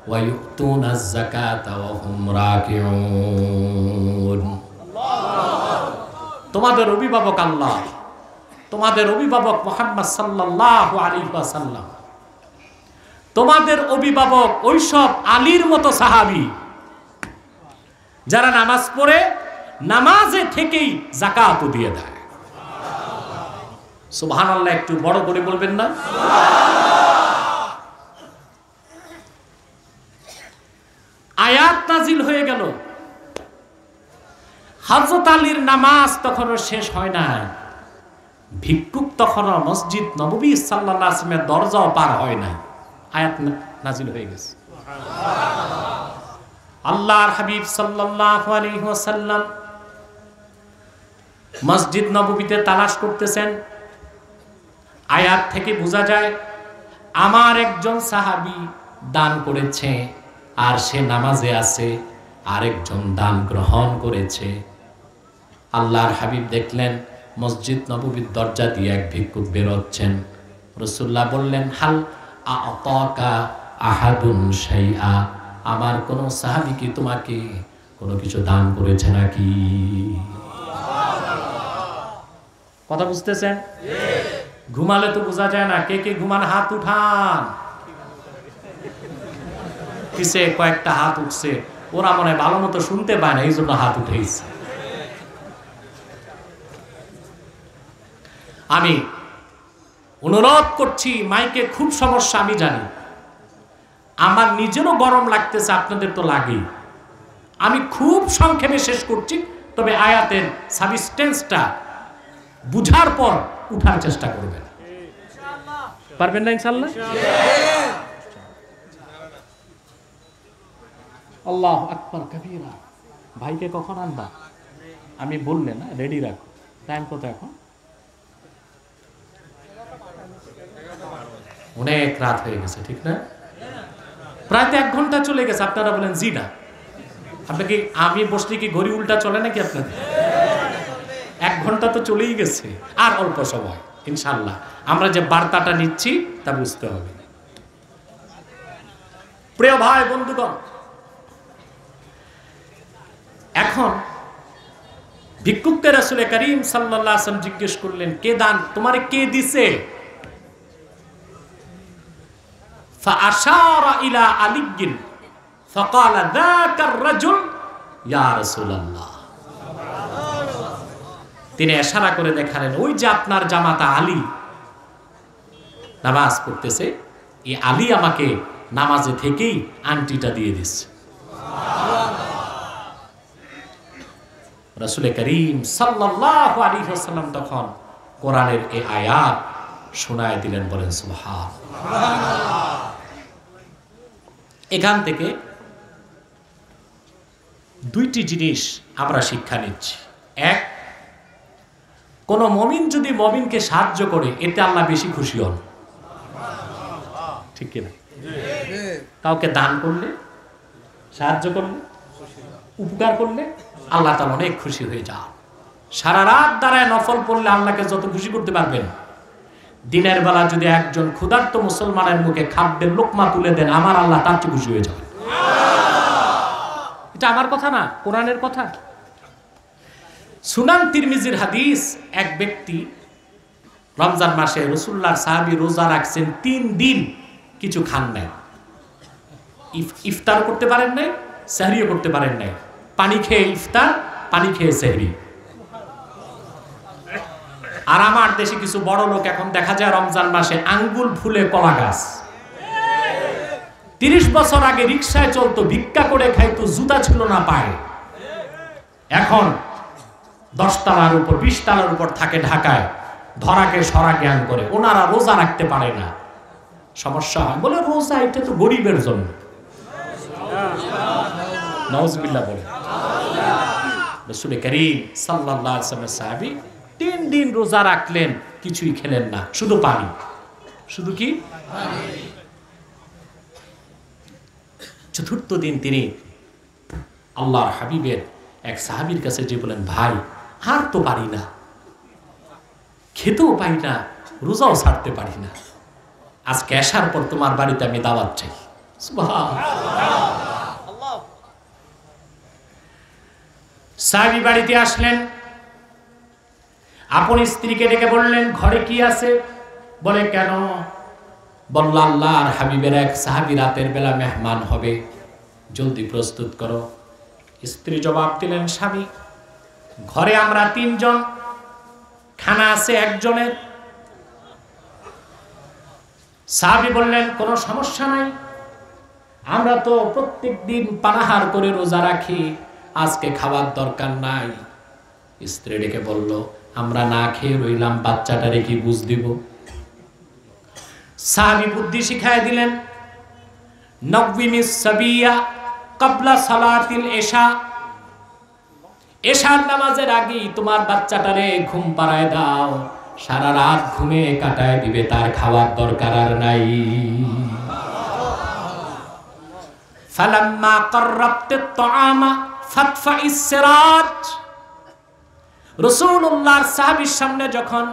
ওয়া ইউতুনাজ যাকাতা ওয়া হুম রাকিউন। তোমাদের অভিভাবক আল্লাহ, তোমাদের অভিভাবক মুহাম্মদ সাল্লাল্লাহু আলাইহি ওয়াসাল্লাম, তোমাদের অভিভাবক ওইসব আলীর মতো সাহাবী যারা নামাজ পড়ে নামাজে থেকেই যাকাত দিয়ে দেয়। সুবহানাল্লাহ, একটু বড় করে বলবেন না? আয়াত নাজিল হয়ে গেল। হযরত আলীর নামাজ তখনও শেষ হয় নাই, ভিক্ষুক তখনও মসজিদ নববী সাল্লাল্লাহু আলাইহি ওয়াসাল্লামের দরজাও পার হয় নাই, আয়াত নাজিল হয়ে গেছে। আল্লাহর হাবিব সাল্লাল্লাহু আলাইহি ওয়াসাল্লাম মসজিদ নববীতে তালাশ করতেছেন। আয়াত থেকে বোঝা যায় আমার একজন সাহাবী দান করেছে আর সে নামাজে আছে, আরেকজন দান গ্রহণ করেছে। আল্লাহর হাবিব দেখলেন মসজিদ নববীর দরজা দিয়ে এক ভিক্ষুক বের হচ্ছেন। রাসূলুল্লাহ বললেন, হাল আ'তাকা আহাদুন শাইআ, আমার কোন সাহাবী কি তোমাকে কোনো কিছু দান করেছে নাকি? কথা বুঝতেছেন? ঘুমালে তো বোঝা যায় না, কে কে ঘুমান হাত উঠান। কিসে কয়েকটা হাত উঠছে, ওরা মনে ভালো মতো শুনতে পায় না, এই জন্য হাত উঠেছে। আমি অনুরোধ করছি, মাইকে খুব সমস্যা আমি জানি, আমার নিজেরও গরম লাগতেছে, আপনাদের তো লাগেই। আমি খুব সংক্ষেপে শেষ করছি, তবে আয়াতের সাবস্টেন্সটা বুঝার পর উঠার চেষ্টা করবেন। পারবেন না ইনশাআল্লাহ? আল্লাহু আকবার কাবীরা। ভাইকে কখন আনবা? আমি বললে না, রেডি রাখো। টাইম কত এখন? অনেক রাত হয়ে গেছে, ঠিক না? প্রায় তো 1 ঘন্টা চলে গেছে। আপনারা বলেন জি না। আপনাকে আমি বসলে কি ঘড়ি উল্টা চলে নাকি আপনাদের? 1 ঘন্টা তো চলেই গেছে, আর অল্প সময়। ইনশাআল্লাহ আমরা যে বার্তাটা নিচ্ছি তা বুঝতে হবে। প্রিয় ভাই বন্ধুগণ, এখন ভিক্ষুককে রাসূল করিম সাল্লাল্লাহু আলাইহি ওয়াসাল্লাম জিজ্ঞেস করলেন, কে দান তোমারে কে দিছে? ফাআশারা ইলা আলিয়্যিন ফাকালা যাকা আর-রাজুল ইয়া রাসূলুল্লাহ। তিনি ইশারা করে দেখালেন, ওই যে আপনার জামাতা আলী নামাজ পড়তেছে, এই আলী আমাকে নামাজে থেকেই আংটিটা দিয়ে দিচ্ছে। রাসূল করিম সাল্লাল্লাহু আলাইহি ওয়াসাল্লাম তখন কোরআনের এই আয়াত শোনায় দিলেন, বলেন সুবহানাল্লাহ। এখান থেকে 2টি জিনিস আমরা শিক্ষা নিচ্ছি। এক, কোন মুমিন যদি মুমিনকে সাহায্য করে এতে আল্লাহ বেশি খুশি হন, ঠিক কিনা? কাউকে দান করলে, সাহায্য করলে, উপকার করলে আল্লাহ তাআলা অনেক খুশি হয়ে যান। সারা রাত দাঁড়ায় নফল পড়লে আল্লাহকে যত খুশি করতে পারবেন, দিনের বেলা যদি একজন ক্ষুধার্ত মুসলমানের মুখে খাদ্যের লোকমা তুলে দেন, আমার আল্লাহ তার চেয়ে খুশি হয়ে যাবে। এটা আমার কথা না, কোরআনের কথা। সুনান তিরমিজির হাদিস, এক ব্যক্তি রমজান মাসে রাসূলুল্লাহর সাহাবী রোজা রাখছেন 3 দিন, কিছু খান নাই, ইফতার করতে পারেন নাই, সেহরিও করতে পারেন নাই, পানি খেয়ে ইফতার, পানি খেয়ে সেহরি। আর আমার দেশে কিছু বড় লোক এখন দেখা যায় রমজান মাসে আঙ্গুল ফুলে কলা গাছ। 30 বছর আগে রিকশায় চলতো, ভিক্ষা করে খাইতো, জুতা ছিল না পায়ে, এখন 10 তলার উপর 20 তলার উপর থাকে ঢাকায়, ধরাকে সরা জ্ঞান করে। ওনারা রোজা রাখতে পারে না, সমস্যা হয়, বলে রোজা এটা তো গরিবের জন্য। নাউজুবিল্লাহ বলে। রাসূল করিম সাল্লাল্লাহু আলাইহি ওয়াসাল্লাম সাহাবী 3 দিন রোজা রাখলেন, কিছুই খেলেন না, শুধু পানি। শুধু কি? চতুর্থ দিন তিনি আল্লাহর হাবিবের এক সাহাবীর কাছে যে বলেন, ভাই আর তো পারি না, খেতেও পারি না, রোজাও ছাড়তে পারি না, আজকে আসার পর তোমার বাড়িতে আমি দাওয়াত চাই। সুবহানাল্লাহ। সাহাবী বাড়িতে আসলেন, আপন স্ত্রীকে ডেকে বললেন, ঘরে কি আছে? বলে কেন? বলল, আল্লাহর হাবিবের এক সাহাবী রাতের বেলা মেহমান হবে, জলদি প্রস্তুত করো। স্ত্রী জবাব দিলেন, স্বামী ঘরে আমরা 3 জন, খানা আছে একজনের। সাহাবী বললেন, কোনো সমস্যা নাই, আমরা তো প্রত্যেক দিন পানাহার করে রোজা রাখি, আজকে খাবার দরকার নাই। স্ত্রী ডেকে বলল, আমরা না খেয়ে রইলাম, বাচ্চাটারে কি বুঝ দিব? সাহাবী বুদ্ধি শিখায় দিলেন, নববিমিস সাবিয়া ক্বাবলা সালাতিল ইশা, এশার নামাজের আগেই তোমার বাচ্চাটারে ঘুম পাড়ায় দাও, সারা রাত ঘুমে কাটায় দিবে, তার খাওয়ার দরকার আর নাই। ফালাম্মা ক্বাররাবতিত তাআমা ফাতফাইস সিরাজ, রাসূলুল্লাহর সাহাবীর সামনে যখন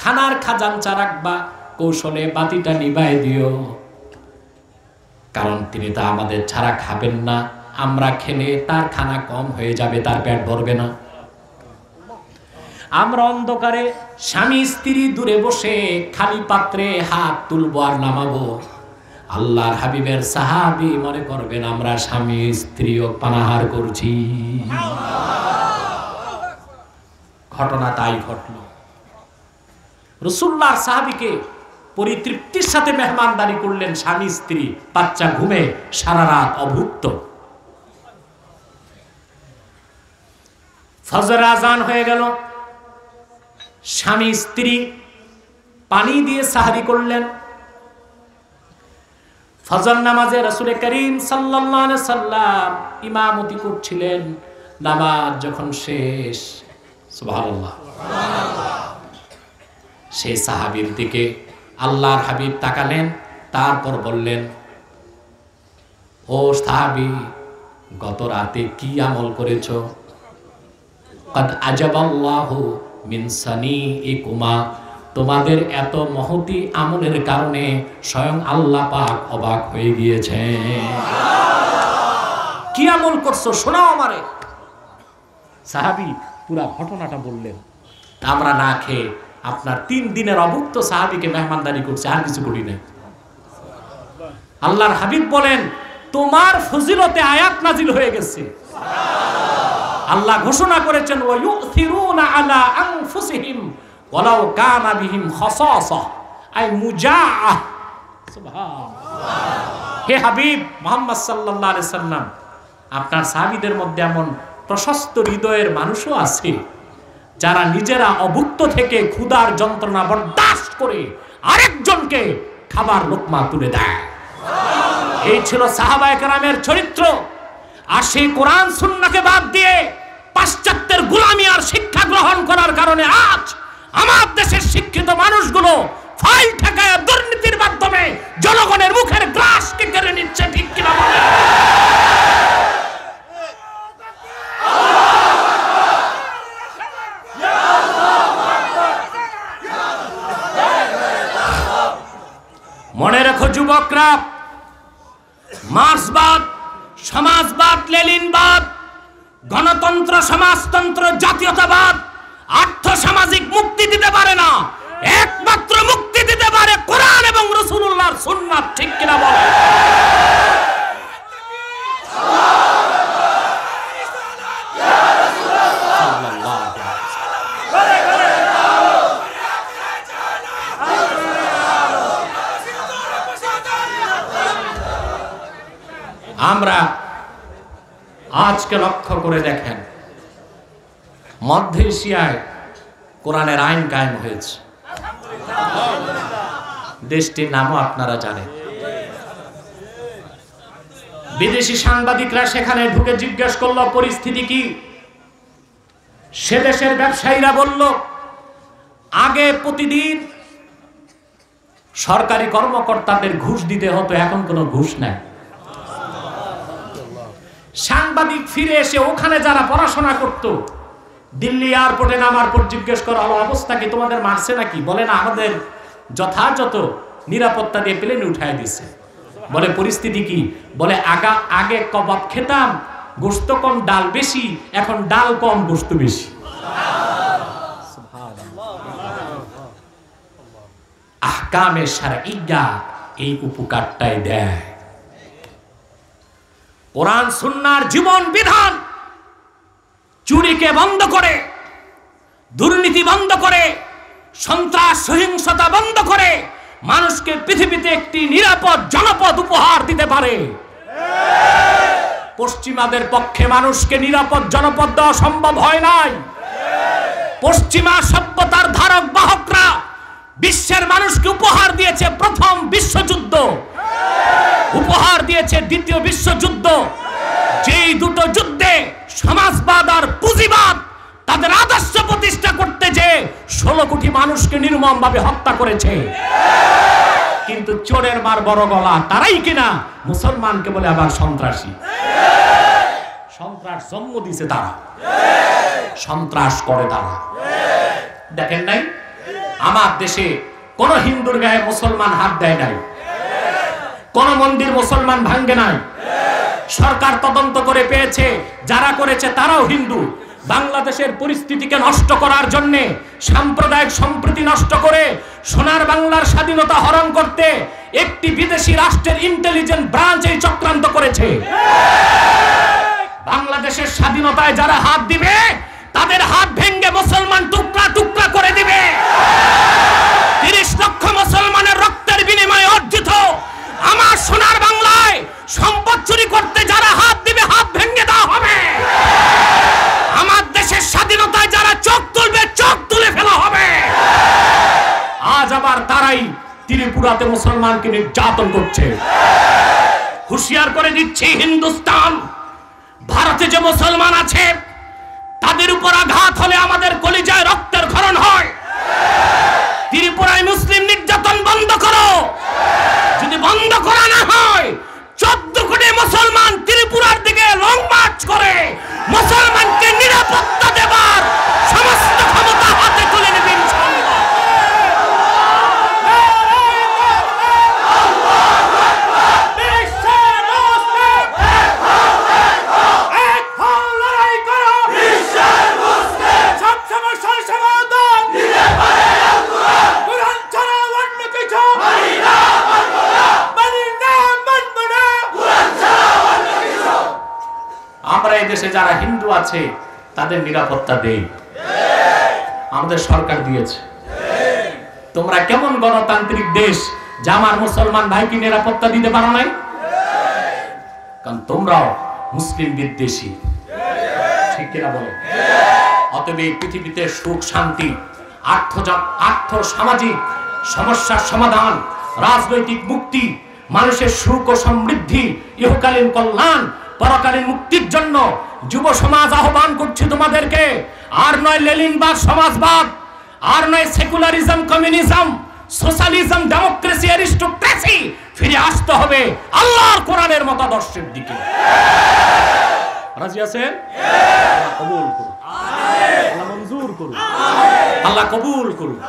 খানার খাজাঞ্চা রাখবা, কৌশলে বাতিটা নিভায় দিও, কারণ তিনি তো আমাদের ছাড়া খাবেন না, আমরা খেলে তার খানা কম হয়ে যাবে, তার পেট ভরবে না। আমরা অন্ধকারে স্বামী স্ত্রী দূরে বসে খালি পাত্রে হাত তুলবো আর নামাবো, আল্লাহর হাবিবের সাহাবী মনে করবেন আমরা স্বামী স্ত্রীও পানাহার করছি। ঘটনা তাই ঘটল। রাসূলুল্লাহর সাহাবীকে পরিতৃপ্তির সাথে মেহমানদারি করলেন স্বামী স্ত্রী, বাচ্চা ঘুমে সারা রাত অভুক্ত। ফজর আজান হয়ে গেল, স্বামী স্ত্রী পানি দিয়ে সাহারি করলেন। ফজর নামাজে রাসূল করিম সাল্লাল্লাহু আলাইহি সাল্লাম ইমামতি করছিলেন। নামাজ যখন শেষ, সুবহানাল্লাহ, সেই সাহাবীর দিকে আল্লাহর হাবিব তাকালেন, তারপর বললেন, ও সাহাবী, গত রাতে কি আমল করেছো? কদ আজাবাল্লাহু মিন সানিইকুমা, তোমাদের এত মহতি আমলের কারণে স্বয়ং আল্লাহ পাক অবাক হয়ে গিয়েছেন। কি আমল করছো শোনাও আমারে। সাহাবী পুরা ঘটনাটা বললেন। আমরা না খেয়ে আপনার 3 দিনের অভুক্ত সাহাবীকে মেহমানদারি করছে, আর কিছু করি নাই। আল্লাহর হাবিব বলেন, তোমার ফজিলতে আয়াত নাজিল হয়ে গেছে। আল্লাহ ঘোষণা করেছেন, ওয়া ইউথিরুনা আলা আনফুসিহিম ওয়ালাউ কানা বিহিম খাসাসা, আই মুজাআহ। সুবহানাল্লাহ। হে হাবিব মুহাম্মদ সাল্লাল্লাহু আলাইহি সাল্লাম, আপনার সাহাবীদের মধ্যে এমন প্রশস্ত হৃদয়ের মানুষও আছে যারা নিজেরা অভুক্ত থেকে ক্ষুধার যন্ত্রণা বরদাস্ত করে আরেকজনকে খাবার লোকমা তুলে দেয়। এই ছিল সাহাবায়ে কেরামের চরিত্র। আর সেই কোরআন সুন্নাহকে বাদ দিয়ে পাশ্চাত্যের গোলামি আর শিক্ষা গ্রহণ করার কারণে আজ আমার দেশের শিক্ষিত মানুষগুলো ফাইল ঠেকায় দুর্নীতির মাধ্যমে জনগণের মুখের গ্রাসকে কেড়ে নিচ্ছে। ঠিক কিনা বলেন? মনে রেখো যুবকরা, মার্ক্সবাদ, সমাজবাদ, লেনিনবাদ, গণতন্ত্র, সমাজতন্ত্র, জাতীয়তাবাদ আর্থ সামাজিক মুক্তি দিতে পারে না। একমাত্র মুক্তি দিতে পারে কোরআন এবং রাসূলুল্লাহর সুন্নাত। ঠিক কিনা বলেন? আমরা আজকে লক্ষ্য করে দেখেন, মধ্য এশিয়ায় কোরআনের আইন কায়েম হয়েছে। দেশটির নামও আপনারা জানেন। বিদেশি সাংবাদিকরা সেখানে ঢুকে জিজ্ঞেস করলো পরিস্থিতি কি। সে দেশের ব্যবসায়ীরা বলল, আগে প্রতিদিন সরকারি কর্মকর্তাদের ঘুষ দিতে হতো, এখন কোনো ঘুষ নাই। সাংবাদিক ফিরে এসে ওখানে যারা পড়াশোনা করত, দিল্লি এয়ারপোর্টে নামার পর জিজ্ঞেস করা হলো, অবস্থা কি, তোমাদের মারছে নাকি? বলে না, আমাদের যথাযথ নিরাপত্তা দিয়ে প্লেনে উঠায় দিছে। বলে পরিস্থিতি কি? বলে আগে কবাব খেতাম, গোশত কম ডাল বেশি, এখন ডাল কম গোশত বেশি। আহকামে শারঈয়া এই উপকারটাই দেয়। কোরআন সুন্নাহর জীবন বিধান চুরিকে বন্ধ করে, দুর্নীতি বন্ধ করে, সন্ত্রাস সহিংসতা বন্ধ করে মানুষকে পৃথিবীতে একটি নিরাপদ জনপদ উপহার দিতে পারে। পশ্চিমাদের পক্ষে মানুষকে নিরাপদ জনপদ দেওয়া সম্ভব হয় নাই। পশ্চিমা সভ্যতার ধারক বাহকরা বিশ্বের মানুষকে উপহার দিয়েছে প্রথম বিশ্বযুদ্ধ, উপহার দিয়েছে দ্বিতীয় বিশ্বযুদ্ধ। যেই দুটো যুদ্ধে সমাজবাদ আর পুঁজিবাদ তাদের আদর্শ প্রতিষ্ঠা করতে যে 16 কোটি মানুষকে নির্মমভাবে হত্যা করেছে। কিন্তু চোরের মার বড় গলা তারাই কিনা মুসলমানকে বলে আবার সন্ত্রাসী। সন্ত্রাস জন্ম দিয়েছে তারা, সন্ত্রাস করে তারা। দেখেন নাই, আমার দেশে কোন হিন্দুর গায়ে মুসলমান হাত দেয় নাই, কোন মন্দির মুসলমান ভাঙ্গে নাই। সরকার তদন্ত করে পেয়েছে যারা করেছে তারাও হিন্দু। বাংলাদেশের পরিস্থিতিকে নষ্ট করার জন্য, সাম্প্রদায়িক সম্প্রীতি নষ্ট করে, সোনার বাংলার স্বাধীনতা হরণ করতে একটি বিদেশি রাষ্ট্রের ইন্টেলিজেন্স ব্রাঞ্চ এই চক্রান্ত করেছে। বাংলাদেশের স্বাধীনতায় যারা হাত দিবে তাদের হাত ভেঙে মুসলমান টুকরা টুকরা করে দিবে। 30 লক্ষ মুসলমানের রক্তের বিনিময়ে অর্জিত আমার সোনার বাংলায় সম্পদ চুরি করতে যারা হাত দিবে হাত ভেঙে দেওয়া হবে। আমার দেশের স্বাধীনতায় যারা চোখ তুলবে চোখ তুলে ফেলা হবে। আজ আবার তারাই ত্রিপুরাতে মুসলমানকে নির্যাতন করছে। হুঁশিয়ার করে দিচ্ছি, হিন্দুস্তান, ভারতে যে মুসলমান আছে তাদের উপর আঘাত হলে আমাদের কলিজায় রক্তের ক্ষরণ হয়। ত্রিপুরায় মুসলিম নির্যাতন বন্ধ করো। যদি বন্ধ করা না হয়, 14 কোটি মুসলমান ত্রিপুরার দিকে লং মার্চ করে মুসলমানকে নিরাপত্তা দেবার সমস্ত ক্ষমতা হাতে তুলে নেবে ইনশাআল্লাহ। আমরা এই দেশে যারা হিন্দু আছে তাদের নিরাপত্তা দেই, আমাদের সরকার দিয়েছে। তোমরা কেমন গণতান্ত্রিক দেশ যে আমার মুসলমান ভাইকে নিরাপত্তা দিতে পারো নাই? কারণ তোমরাও মুসলিম বিদ্বেষী। ঠিক কিনা বলো? অতএব এই পৃথিবীতে সুখ শান্তি, আর্থ সামাজিক সমস্যার সমাধান, রাজনৈতিক মুক্তি, মানুষের সুখ ও সমৃদ্ধি, ইহকালীন কল্যাণ, পরকালীন মুক্তির জন্য যুব সমাজ আহ্বান করছে তোমাদেরকে। আর নয় লেনিনবাদ, সমাজবাদ, আর নয় secularism, communism, socialism, democracy, aristocracy. ফিরে আসতে হবে আল্লাহর কোরআনের মতাদর্শের দিকে। রাজি আছেন? আল্লাহ কবুল করুন, আল্লাহ মঞ্জুর করুন, আল্লাহ কবুল করুন।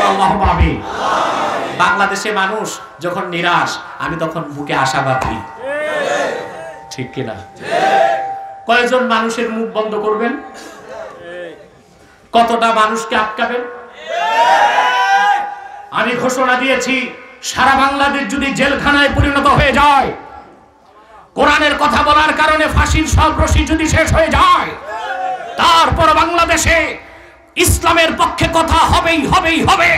আল্লাহুম্মা আমিন। বাংলাদেশে মানুষ যখন নিরাশ, আমি তখন বুকে আশাবাদ দিই, ঠিক কিনা? কয়জন মানুষের মুখ বন্ধ করবেন? কতটা মানুষকে আটকাবেন? আমি ঘোষণা দিয়েছি, সারা বাংলাদেশ যদি জেলখানায় পরিণত হয়ে যায়, কোরআনের কথা বলার কারণে ফাঁসির সব রশি যদি শেষ হয়ে যায়, তারপর বাংলাদেশে ইসলামের পক্ষে কথা হবেই হবেই হবে।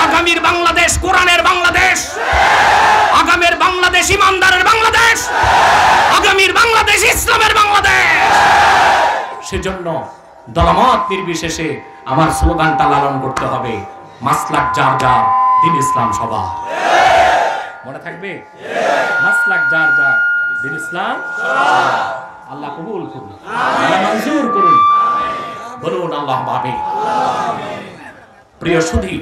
আগামীর বাংলাদেশ কোরআনের বাংলাদেশ, আগামীর বাংলাদেশ ইমানদারের বাংলাদেশ, আগামীর বাংলাদেশ ইসলামের বাংলাদেশ। সেজন্য দলমত নির্বিশেষে আমার স্লোগানটা লালন করতে হবে, মাসলাক যার যার, দ্বীন ইসলাম সবার। মনে থাকবে? মাসলাক যার যার, দ্বীন ইসলাম সবার। আল্লাহ কবুল করুন, আল্লাহ মঞ্জুর করুন, বলুন আল্লাহ আমিন। প্রিয় সুধী,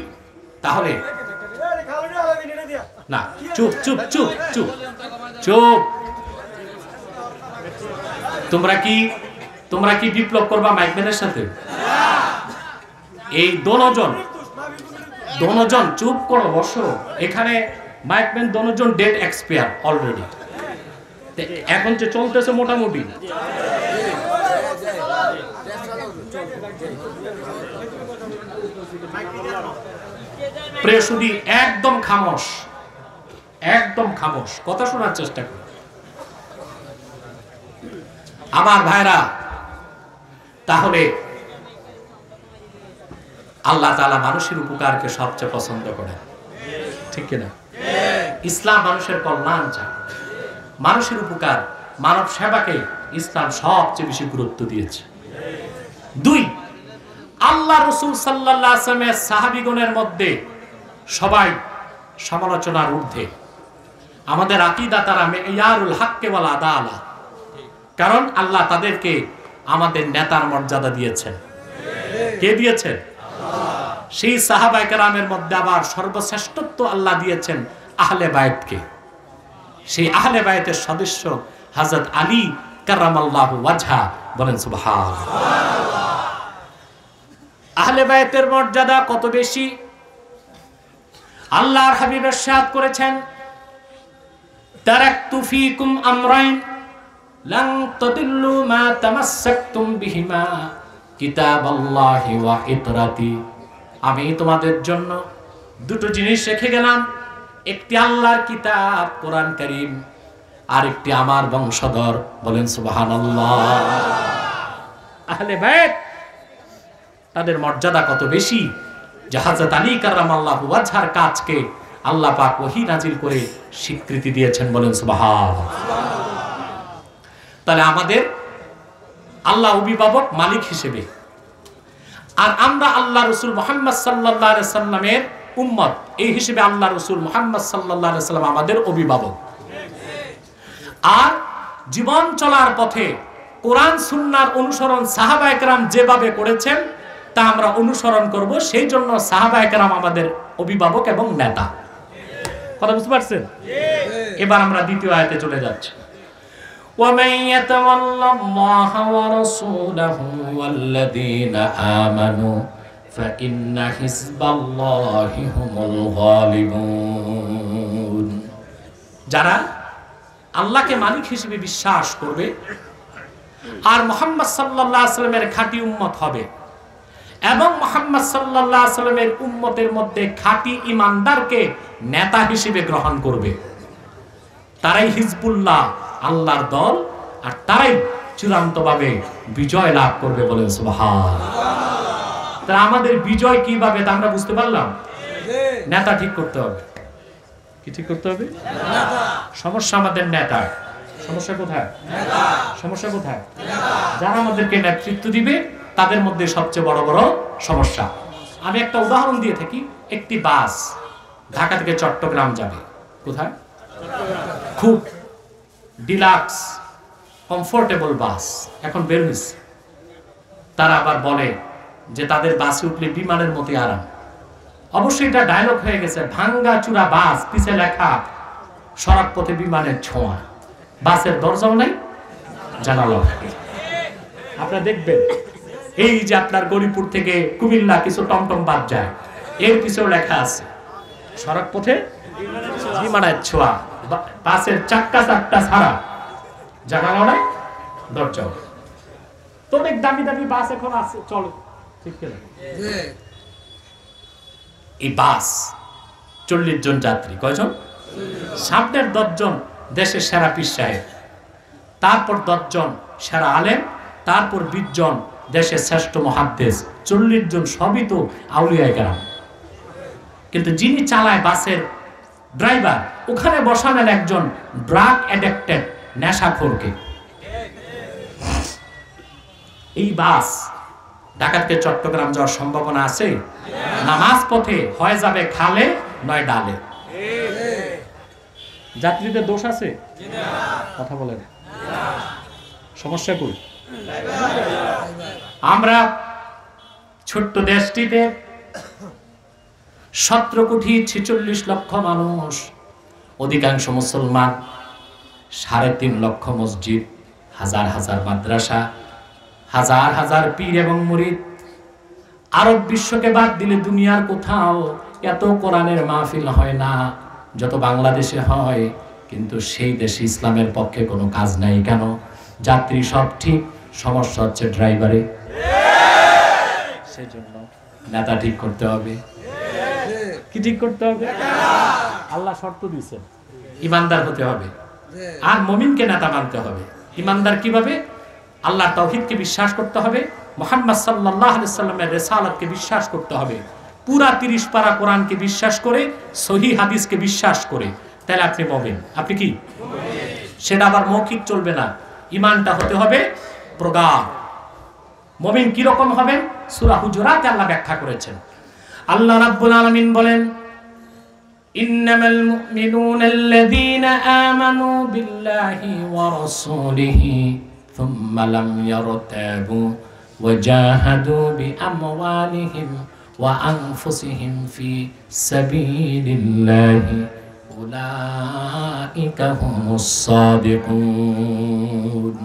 তাহলে না, চুপ চুপ চুপ চুপ চুপ। তোমরা কি বিপ্লব করবা মাইকম্যানের সাথে? এই দোনোজন চুপ করো, বসো। এখানে মাইকম্যান দোনোজন ডেট এক্সপায়ার অলরেডি, এখন যে চলতেছে মোটামুটি। প্রিয় সুধী, একদম খামোশ, একদম খামোশ, কথা শোনার চেষ্টা করো আমার ভাইরা। তাহলে আল্লাহ তাআলা মানুষের উপকারকে সবচেয়ে পছন্দ করেন, ঠিক কিনা? ইসলাম মানুষের কল্যাণ চায়, মানুষের উপকার, মানব সেবাকে ইসলাম সবচেয়ে বেশি গুরুত্ব দিয়েছে। 2, আল্লাহ রাসূল সাল্লাল্লাহু আলাইহি ওয়াসাল্লামের সাহাবীগণের মধ্যে সবাই সমালোচনার ঊর্ধ্বে। আমাদের আকীদা তারা মেয়ারুল হক ওয়াল আদালা, কারণ আল্লাহ তাদেরকে আমাদের নেতার মর্যাদা দিয়েছেন। কে দিয়েছেন? সেই সাহাবায়ে কেরামের মধ্যে আবার সর্বশ্রেষ্ঠত্ব আল্লাহ দিয়েছেন আহলে বায়তকে। সেই আহলে বায়তের সদস্য হযরত আলী কারামাল্লাহু ওয়াজহা, বলেন সুবহানাল্লাহ। আহলে বায়তের মর্যাদা কত বেশি আল্লাহর হাবিব ইরশাদ করেছেন, তারাকতু ফীকুম আমরাইন লান তাদিল্লু মা তামাসসাকতুম বিহিমা কিতাবাল্লাহি ওয়া ইতরাতি। আমি তোমাদের জন্য দুটো জিনিস রেখে গেলাম, একটি আল্লাহর কিতাব কোরআন কারীম, আর একটি আমার বংশধর, বলেন সুবহানাল্লাহ। আহলে বায়ত তাদের মর্যাদা কত বেশি যে হযরত আলী কারামাল্লাহু ওয়াজহার কাজকে আল্লাহ পাক ওহী নাজিল করে স্বীকৃতি দিয়েছেন, বলেন সুবহানাল্লাহ। তাহলে আমাদের আল্লাহ অভিভাবক, মালিক হিসেবে, আর আমরা আল্লাহ রাসূল মুহাম্মদ সাল্লাল্লাহু আলাইহি সাল্লামের উম্মত, এই হিসেবে আল্লাহ রাসূল মুহাম্মদ সাল্লাল্লাহু আলাইহি সাল্লাম আমাদের অভিভাবক। আর জীবন চলার পথে কোরআন সুন্নাহর অনুসরণ সাহাবায়ে কেরাম যেভাবে করেছেন তা আমরা অনুসরণ করব। সেই জন্য সাহাবায়ে কেরাম আমাদের অভিভাবক এবং নেতা। কথা বুঝতে পারছেন? এবার আমরা দ্বিতীয় আয়াতে চলে যাচ্ছি। وَمَن يَتَوَلَّ اللَّهَ وَرَسُولَهُ وَالَّذِينَ آمَنُوا فَإِنَّ حِزْبَ اللَّهِ هُمُ الْغَالِبُونَ। যারা আল্লাহকে মালিক হিসেবে বিশ্বাস করবে আর মুহাম্মদ সাল্লাল্লাহু আলাইহি ওয়াসাল্লামের খাঁটি উম্মত হবে এবং মুহাম্মদ সাল্লাল্লাহু আলাইহি ওয়াসাল্লামের উম্মতের মধ্যে খাঁটি ঈমানদারকে নেতা হিসেবে গ্রহণ করবে, তারাই হিজবুল্লাহ, আল্লাহর দল, আর তারাই চূড়ান্তভাবে বিজয় লাভ করবে, বলেন সুবহানাল্লাহ। তাহলে আমাদের বিজয় কিভাবে তা আমরা বুঝতে পারলাম। নেতা ঠিক করতে হবে। কি ঠিক করতে হবে? সমস্যা আমাদের নেতা। সমস্যা কোথায়? সমস্যা কোথায়? যারা আমাদেরকে নেতৃত্ব দিবে তাদের মধ্যে সবচেয়ে বড় বড় সমস্যা। আমি একটা উদাহরণ দিয়ে থাকি। একটি বাস ঢাকা থেকে চট্টগ্রাম যাবে। কোথায়? খুব ডিলাক্স কমফোর্টেবল বাস এখন বের হয়েছে। তারা আবার বলে যে তাদের বাসে উঠলে বিমানের মতো আরাম। অবশ্যই এটা ডায়লগ হয়ে গেছে। ভাঙ্গা চূড়া বাস, পিছে লেখা সড়ক পথে বিমানের ছোঁয়া। বাসের দরজাও নাই, জানালাও নাই। আপনারা দেখবেন এই যে আপনার গরিপুর থেকে কুমিল্লা কিছু টমটম বাদ যায়, এর পিছেও লেখা আছে সড়ক পথে বিমানের ছোঁয়া, বাসের চাক্কা চারটা ছাড়া, জানালা নাই, দরজাও। তো অনেক দামি দামি বাস এখন আছে, চলে, ঠিক না? এই বাস 40 জন যাত্রী, কয়জন? সামনের 10 জন দেশের সেরা পীর সাহেব, তারপর 10 জন সেরা আলেম, তারপর 20 জন দেশের শ্রেষ্ঠ মুহাদ্দিস, 40 জন সবই তো আউলিয়া কেরাম। কিন্তু যিনি চালায় বাসের ড্রাইভার, ওখানে বসালেন একজন ড্রাগ অ্যাডিক্টেড নেশাখোরকে। এই বাস ঢাকাতে চট্টগ্রাম যাওয়ার সম্ভাবনা আছে? নামাজ পথে হয় যাবে খালে নয় ডালে। যাত্রীদের দোষ আছে? কথা বলেন, সমস্যা কই? আমরা ছোট্ট দেশটিতে 17 কোটি 46 লক্ষ মানুষ, অধিকাংশ মুসলমান, 3.5 লক্ষ মসজিদ, হাজার হাজার মাদ্রাসা, হাজার হাজার পীর এবং মুরিদ। আরব বিশ্বকে বাদ দিলে দুনিয়ার কোথাও এত কোরআনের মাহফিল হয় না যত বাংলাদেশে হয়। কিন্তু সেই দেশে ইসলামের পক্ষে কোনো কাজ নাই। কেন? যাত্রী সব ঠিক, সমস্যা হচ্ছে ড্রাইভারে। সেই জন্য নেতা ঠিক করতে হবে। কি ঠিক করতে হবে? আল্লাহ শর্ত দিয়েছেন, ইমানদার হতে হবে, আর মুমিনকে নেতা মানতে হবে। ইমানদার কিভাবে? আল্লাহর তাওহীদকে বিশ্বাস করতে হবে, মুহাম্মদ সাল্লাল্লাহু আলাইহি সাল্লামের রিসালাতকে বিশ্বাস করতে হবে, পুরা 30 পারা কোরআনকে বিশ্বাস করে, সহিহ হাদিসকে বিশ্বাস করে, তাহলে আপনি মুমিন। আপনি কি? সেটা আবার মৌখিক চলবে না, ইমানটা হতে হবে প্রগাঢ়। মুমিন কি রকম হবেন? সূরা হুজুরাতে আল্লাহ ব্যাখ্যা করেছেন। আল্লাহ রাব্বুল আলামিন বলেন, ইন্নামাল মুমিনুনাল্লাযীনা আমানু বিল্লাহি ওয়া রাসূলিহি ثم لم يرتابوا وجاهدوا بأموالهم وأنفسهم في سبيل الله أولئك هم الصادقون।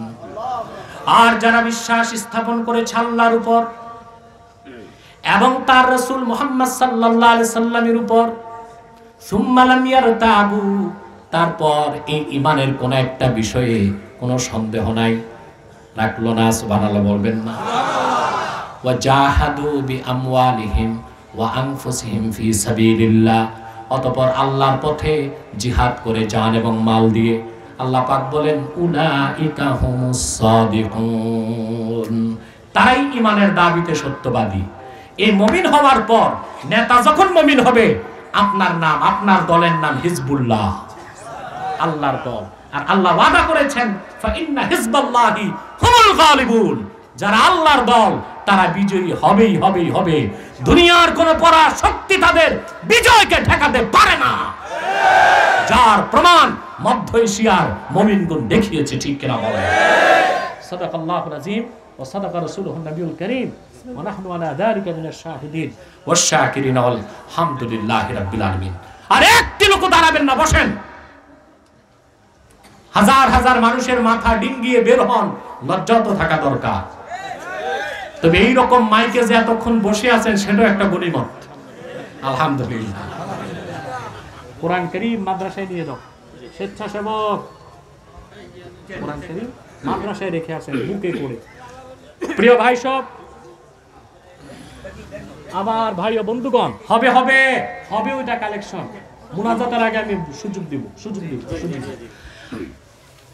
আর যারা বিশ্বাস স্থাপন করেছে আল্লাহর উপর এবং তার রাসূল মুহাম্মদ সাল্লাল্লাহু আলাইহি সাল্লামের উপর, সুম্মা লাম ইয়ারতাবু, তারপর এই ঈমানের কোন একটা বিষয়ে কোনো সন্দেহ নাই, রাখলো না, সুবহানাল্লাহ বলবেন না? ওয়া জাহাদু বিআমওয়ালিহিম ওয়া আনফুসিহিম ফি সাবিলিল্লাহ, অতঃপর আল্লাহর পথে জিহাদ করে জান এবং মাল দিয়ে। আল্লাহ পাক বলেন, উলাইকা হুমুস সাদিকুন, তারাই ঈমানের দাবিতে সত্যবাদী। এই মুমিন হওয়ার পর নেতা যখন মুমিন হবে, আপনার নাম, আপনার দলের নাম হিজবুল্লাহ, আল্লাহর দল। আর আল্লাহ ওয়াদা করেছেন, ফাইন্না হিজবাল্লাহি হুমুল গালিবুন, যারা আল্লাহর দল তারা বিজয়ী হবেই হবেই হবে। দুনিয়ার কোন পরাশক্তি তাদের বিজয়কে ঠেকাতে পারে না, যার প্রমাণ মধ্য এশিয়ার মুমিনগণ দেখিয়েছে। ঠিক কিনা বলেন? সাদাকাল্লাহুল আযীম ওয়া সাদাকা রাসূলুহুন নবিয়ুল কারীম ওয়া নাহনু আলা যালিকা মিনাশ শাহিদিন ওয়াশ শাকিরিন ওয়াল হামদুলিল্লাহি রাব্বিল আলামিন। আর একটি লোক দাঁড়াবেন না, বসেন। হাজার হাজার মানুষের মাথা ডিঙ্গিয়ে বের হন, লজ্জা তো থাকা দরকার। তবে এইরকম মাইকে যে এতক্ষণ বসে আছেন, সেটাও একটা গনিমত। আলহামদুলিল্লাহ। কোরআন কারীম মাদ্রাসায় নিয়ে যাও, স্বেচ্ছাসেবক কোরআন কারীম মাদ্রাসায় রেখে আসেন বুকে করে। প্রিয় ভাই সব, আমার ভাই ও বন্ধুগণ, হবে হবে হবে ওইটা কালেকশন। মুনাজাতের আগে আমি সুযোগ দিব।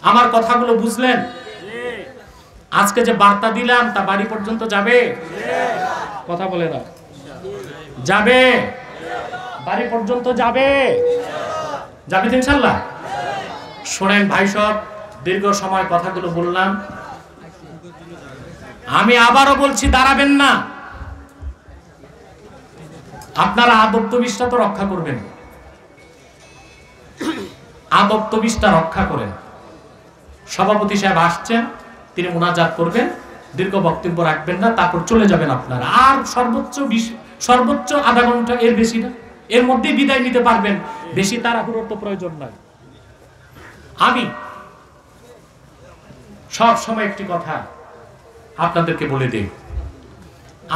আমার কথাগুলো বুঝলেন? আজকে যে বার্তা দিলাম তা বাড়ি পর্যন্ত যাবে? কথা বলে না, যাবে? বাড়ি পর্যন্ত যাবে? যাবে ইনশাআল্লাহ? শোনেন ভাই সব, দীর্ঘ সময় কথাগুলো বললাম, আমি আবারও বলছি, দাঁড়াবেন না। আপনারা আদব-তবিশটা তো রক্ষা করবেন, আদব-তবিশটা রক্ষা করেন। সভাপতি সাহেব আসছেন, তিনি মুনাজাত করবেন, দীর্ঘ বক্তব্য রাখবেন না, তারপর চলে যাবেন আপনারা। আর সর্বোচ্চ আধা ঘন্টা, এর বেশি না, এর মধ্যেই বিদায় নিতে পারবেন। বেশি তাড়াহুড়োর তো প্রয়োজন নাই। আমি সব সময় একটি কথা আপনাদেরকে বলে দিই,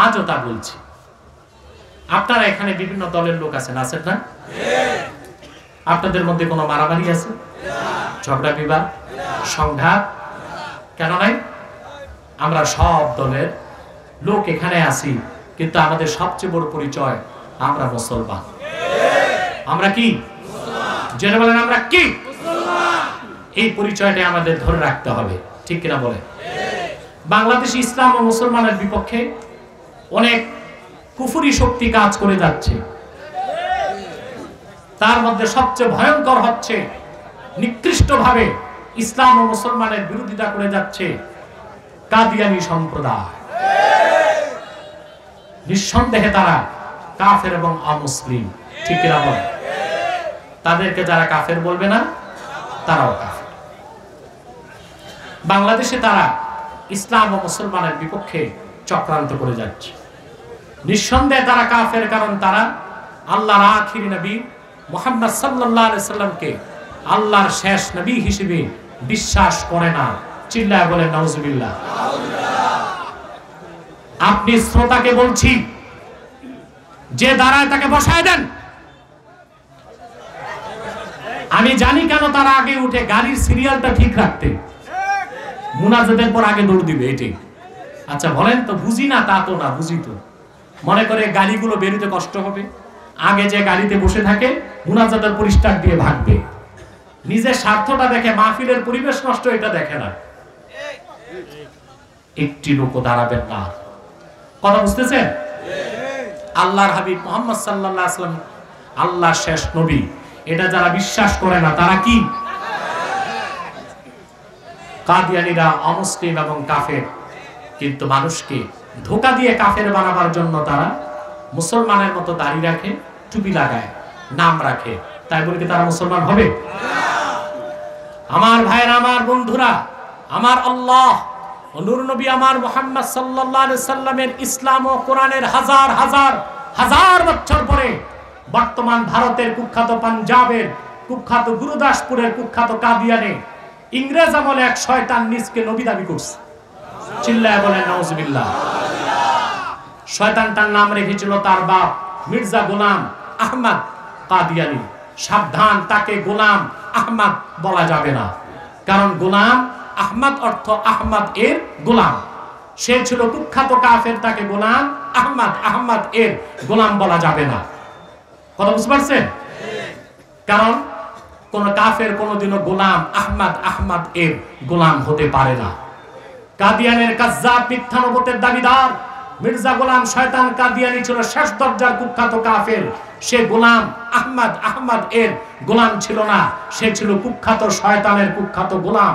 আজও তা বলছি, আপনারা এখানে বিভিন্ন দলের লোক আছেন না? আপনাদের মধ্যে কোনো মারামারি আছে, ঝগড়া বিবাদ, সংঘাত কেন নাই? আমরা সব দলের লোক এখানে আছি, কিন্তু আমাদের সবচেয়ে বড় পরিচয় আমরা মুসলমান। আমরা কি জেনে বলেন, আমরা কি? এই পরিচয়টা আমাদের ধরে রাখতে হবে, ঠিক কিনা বলেন? বাংলাদেশে ইসলাম ও মুসলমানের বিপক্ষে অনেক কুফরি শক্তি কাজ করে যাচ্ছে। তার মধ্যে সবচেয়ে ভয়ঙ্কর হচ্ছে নিকৃষ্টভাবে ইসলাম ও মুসলমানের বিরোধিতা করে যাচ্ছে কাদিয়ানী সম্প্রদায়। নিঃসন্দেহে তারা কাফের এবং অমুসলিম, ঠিক কিনা বলেন? তাদেরকে যারা কাফের বলবে না, তারাও কাফের। বাংলাদেশে তারা ইসলাম ও মুসলমানের বিপক্ষে চক্রান্ত করে যাচ্ছে। নিঃসন্দেহে তারা কাফের, কারণ তারা আল্লাহর আখির নবী মুহাম্মদ সাল্লাল্লাহু আলাইহি সাল্লামকে আল্লাহর শেষ নবী হিসেবে বিশ্বাস করে না। চিল্লায় বলেন নাউজুবিল্লাহ। আপনি শ্রোতাকে বলছি, যে দাঁড়ায় তাকে বসায় দেন। আমি জানি কেন তারা আগে উঠে গাড়ির সিরিয়ালটা ঠিক রাখতে, মুনাজাতের পর আগে দৌড় দিবে, এটাই। আচ্ছা বলেন তো, বুঝি না তা তো না, বুঝি তো। মনে করে গাড়িগুলো বেরোতে কষ্ট হবে, আগে যে গাড়িতে বসে থাকে মুনাজাতের পরিষ্কার দিয়ে ভাগবে। নিজের স্বার্থটা দেখে, মাহফিলের পরিবেশ নষ্ট এটা দেখে না। একটি লোক দাঁড়াবেন না। কথা বুঝতেছেন? আল্লাহর হাবিব মুহাম্মদ সাল্লাল্লাহু আলাইহি ওয়াসাল্লাম আল্লাহর শেষ নবী, এটা যারা বিশ্বাস করে না তারা কি? কাদিয়ানীরা অমুসলিম এবং কাফের। কিন্তু মানুষকে ধোঁকা দিয়ে কাফের বানাবার জন্য তারা মুসলমানের মতো দাড়ি রাখে, টুপি লাগায়, নাম রাখে। তাই বলে কি তারা মুসলমান হবে? আমার ভাইয়েরা, আমার বন্ধুরা, আমার আল্লাহ ও নূর নবী আমার মুহাম্মদ সাল্লাল্লাহু আলাইহি সাল্লামের ইসলাম ও কোরআনের হাজার হাজার হাজার বছর পরে বর্তমান ভারতের কুখ্যাত, পাঞ্জাবের কুখ্যাত, গুরুদাসপুরের কুখ্যাত কাদিয়ানে ইংরেজ আমলে এক শয়তান নিজকে নবী দাবি করছে। চিল্লায় বলেন নাউজুবিল্লাহ। শয়তানটার নাম রেখেছিল তার বাপ মির্জা গোলাম আহমদ কাদিয়ানী। সাবধান, তাকে গোলাম আহমদ বলা যাবে না, কারণ গোলাম আহমদ অর্থ আহমদ এর গোলাম। সে ছিল কুখ্যাত কাফের, তাকে গোলাম আহমদ, আহমদ এর গোলাম বলা যাবে না। কথা বুঝতে পারছেন? কারণ কোন কাফের কোনদিনও গোলাম আহমদ, আহমদ এর গোলাম হতে পারে না। কাদিয়ানের কাজ্জাব, মিথ্যা নবুয়তের দাবিদার মির্জা গোলাম শয়তান কাদিয়ানী ছিল শেষ দরজার কুখ্যাত কাফের। সে গোলাম আহমদ, আহমদ এর গোলাম ছিল না, সে ছিল কুখ্যাত শয়তানের কুখ্যাত গোলাম।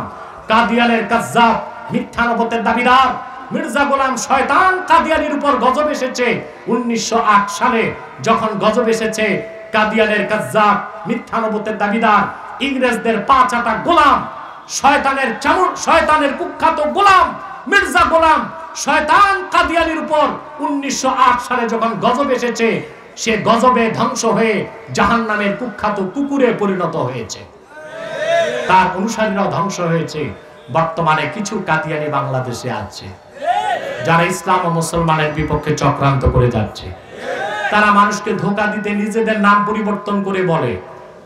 কাদিয়ানের কাজ্জাব, মিথ্যা নবুয়তের দাবিদার মির্জা গোলাম শয়তান কাদিয়ানীর উপর গজব এসেছে 1908 সালে। যখন গজব এসেছে, কাদিয়ানের কাজ্জাব, মিথ্যা নবুয়তের দাবিদার ইংরেজদের পাঁচাটা গোলাম, শয়তানের চামড়, শয়তানের কুখ্যাত গোলাম মির্জা গোলাম শয়তান কাদিয়ানীর উপর 1908 সালে যখন গজব এসেছে, সে গজবে ধ্বংস হয়ে জাহান্নামের কুখ্যাত কুকুরে পরিণত হয়েছে। তার অনুসারীরাও ধ্বংস হয়েছে। বর্তমানে কিছু কাদিয়ানী বাংলাদেশে আছে, যারা ইসলাম ও মুসলমানের বিপক্ষে চক্রান্ত করে যাচ্ছে। তারা মানুষকে ধোঁকা দিতে নিজেদের নাম পরিবর্তন করে বলে,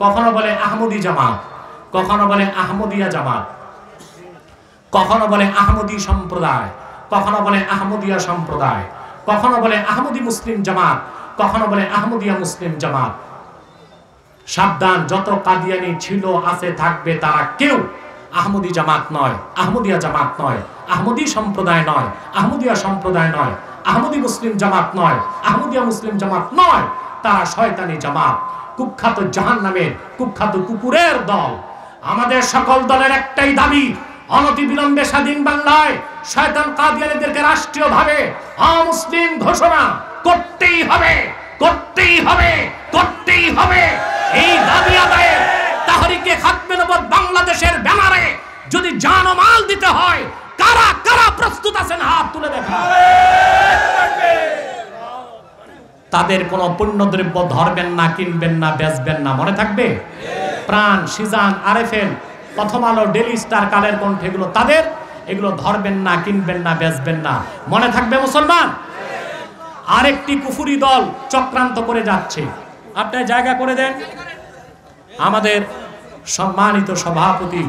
কখনো বলে আহমদী জামাত, কখনো বলে আহমদিয়া জামাত, কখনো বলে আহমদী সম্প্রদায়, কখনো বলে আহমদিয়া সম্প্রদায়, কখনো বলে আহমদী মুসলিম জামাত, কখনো বলে আহমদিয়া মুসলিম জামাত। সাবধান, যত কাদিয়ানী ছিল, আছে, থাকবে, তারা কেউ আহমদী জামাত নয়, আহমদিয়া জামাত নয়, আহমদী সম্প্রদায় নয়, আহমদিয়া সম্প্রদায় নয়, আহমদী মুসলিম জামাত নয়, আহমদিয়া মুসলিম জামাত নয়। তারা শয়তানি জামাত, কুখ্যাত জাহান্নামের কুখ্যাত কুকুরের দল। আমাদের সকল দলের একটাই দাবি, অনতি বিলম্বে স্বাধীন বাংলায় শয়তান কাদিয়ানীদেরকে রাষ্ট্রীয়ভাবে অমুসলিম ঘোষণা করতেই হবে, করতেই হবে, করতেই হবে। এই দাবি আদায়ে তাহরিকে খাতমে নবুয়ত বাংলাদেশের ব্যানারে যদি জান ও মাল দিতে হয়, কারা কারা প্রস্তুত আছেন? হাত তুলে দেখা। তাদের কোনো পণ্যদ্রব্য ধরবেন না, কিনবেন না, বেচবেন না, মনে থাকবে? প্রাণ, সিজান, আরএফএল, প্রথম আলো, ডেইলি স্টার, কালের কণ্ঠ, এগুলো তাদের। এগুলো ধরবেন না, কিনবেন না, বেচবেন না, মনে থাকবে মুসলমান? আরেকটি কুফরি দল চক্রান্ত করে যাচ্ছে। আপনি জায়গা করে দেন। আমাদের সম্মানিত সভাপতি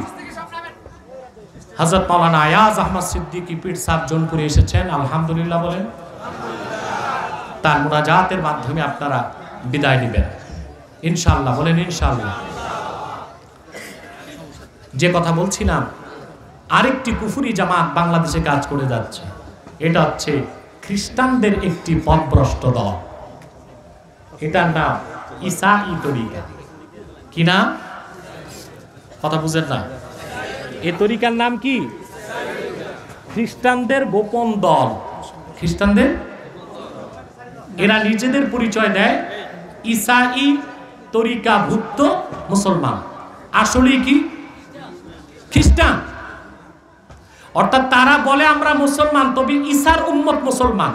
হযরত মাওলানা আয়াজ আহমদ সিদ্দিকী পীর সাহেব জোনপুরে এসেছেন, আলহামদুলিল্লাহ বলেন। তার মুনাজাতের মাধ্যমে আপনারা বিদায় নেবেন ইনশাআল্লাহ, বলেন ইনশাআল্লাহ। যে কথা বলছিলাম, আরেকটি কুফরি জামাত বাংলাদেশে কাজ করে যাচ্ছে। এটা হচ্ছে খ্রিস্টানদের একটি পথভ্রষ্ট দল। এটার নাম ঈসাঈ তরিকা। কি নাম? কথা বুঝেন না? এই তরিকার নাম কি? খ্রিস্টানদের গোপন দল। খ্রিস্টানদের, এরা নিজেদের পরিচয় দেয় ঈসাঈ তরিকাভুক্ত মুসলমান, আসলে কি খ্রিস্টান। অর্থাৎ তারা বলে আমরা মুসলমান, তবে ঈসার উম্মত মুসলমান।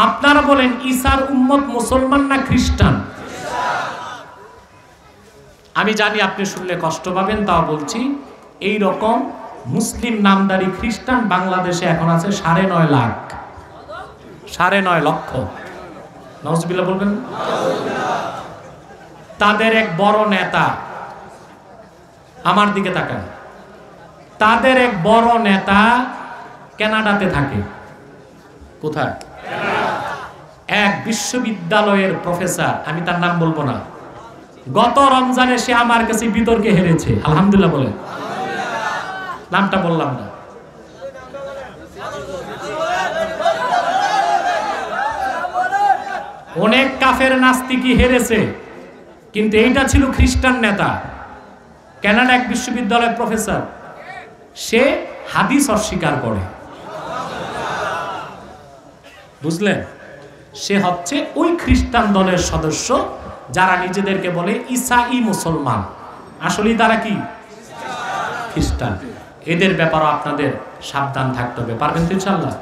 আপনারা বলেন ঈসার উম্মত মুসলমান না খ্রিস্টান? আমি জানি আপনি শুনলে কষ্ট পাবেন, তাও বলছি। এই রকম মুসলিম নামদারি খ্রিস্টান বাংলাদেশে এখন আছে 9.5 লাখ, 9.5 লক্ষ। নাউজুবিল্লাহ বলবেন। তাদের এক বড় নেতা, আমার দিকে তাকান, তাদের এক বড় নেতা কানাডাতে থাকে। কোথায়? এক বিশ্ববিদ্যালয়ের প্রফেসর, আমি তার নাম বলবো না। গত রমজানে সে আমার কাছে বিতর্কে হেরেছে, আলহামদুলিল্লাহ বলে। নামটা বললাম না। অনেক কাফের নাস্তিকই হেরেছে, কিন্তু এইটা ছিল খ্রিস্টান নেতা, কানাডা এক বিশ্ববিদ্যালয়ের প্রফেসর। সে হাদিস অস্বীকার করে, বুঝলেন? সে হচ্ছে ওই খ্রিস্টান দলের সদস্য যারা নিজেদেরকে বলে ঈসাঈ মুসলমান, আসলে তারা কি খ্রিস্টান। এদের ব্যাপারে আপনাদের সাবধান থাকতে হবে, পারবেন তো ইনশাআল্লাহ?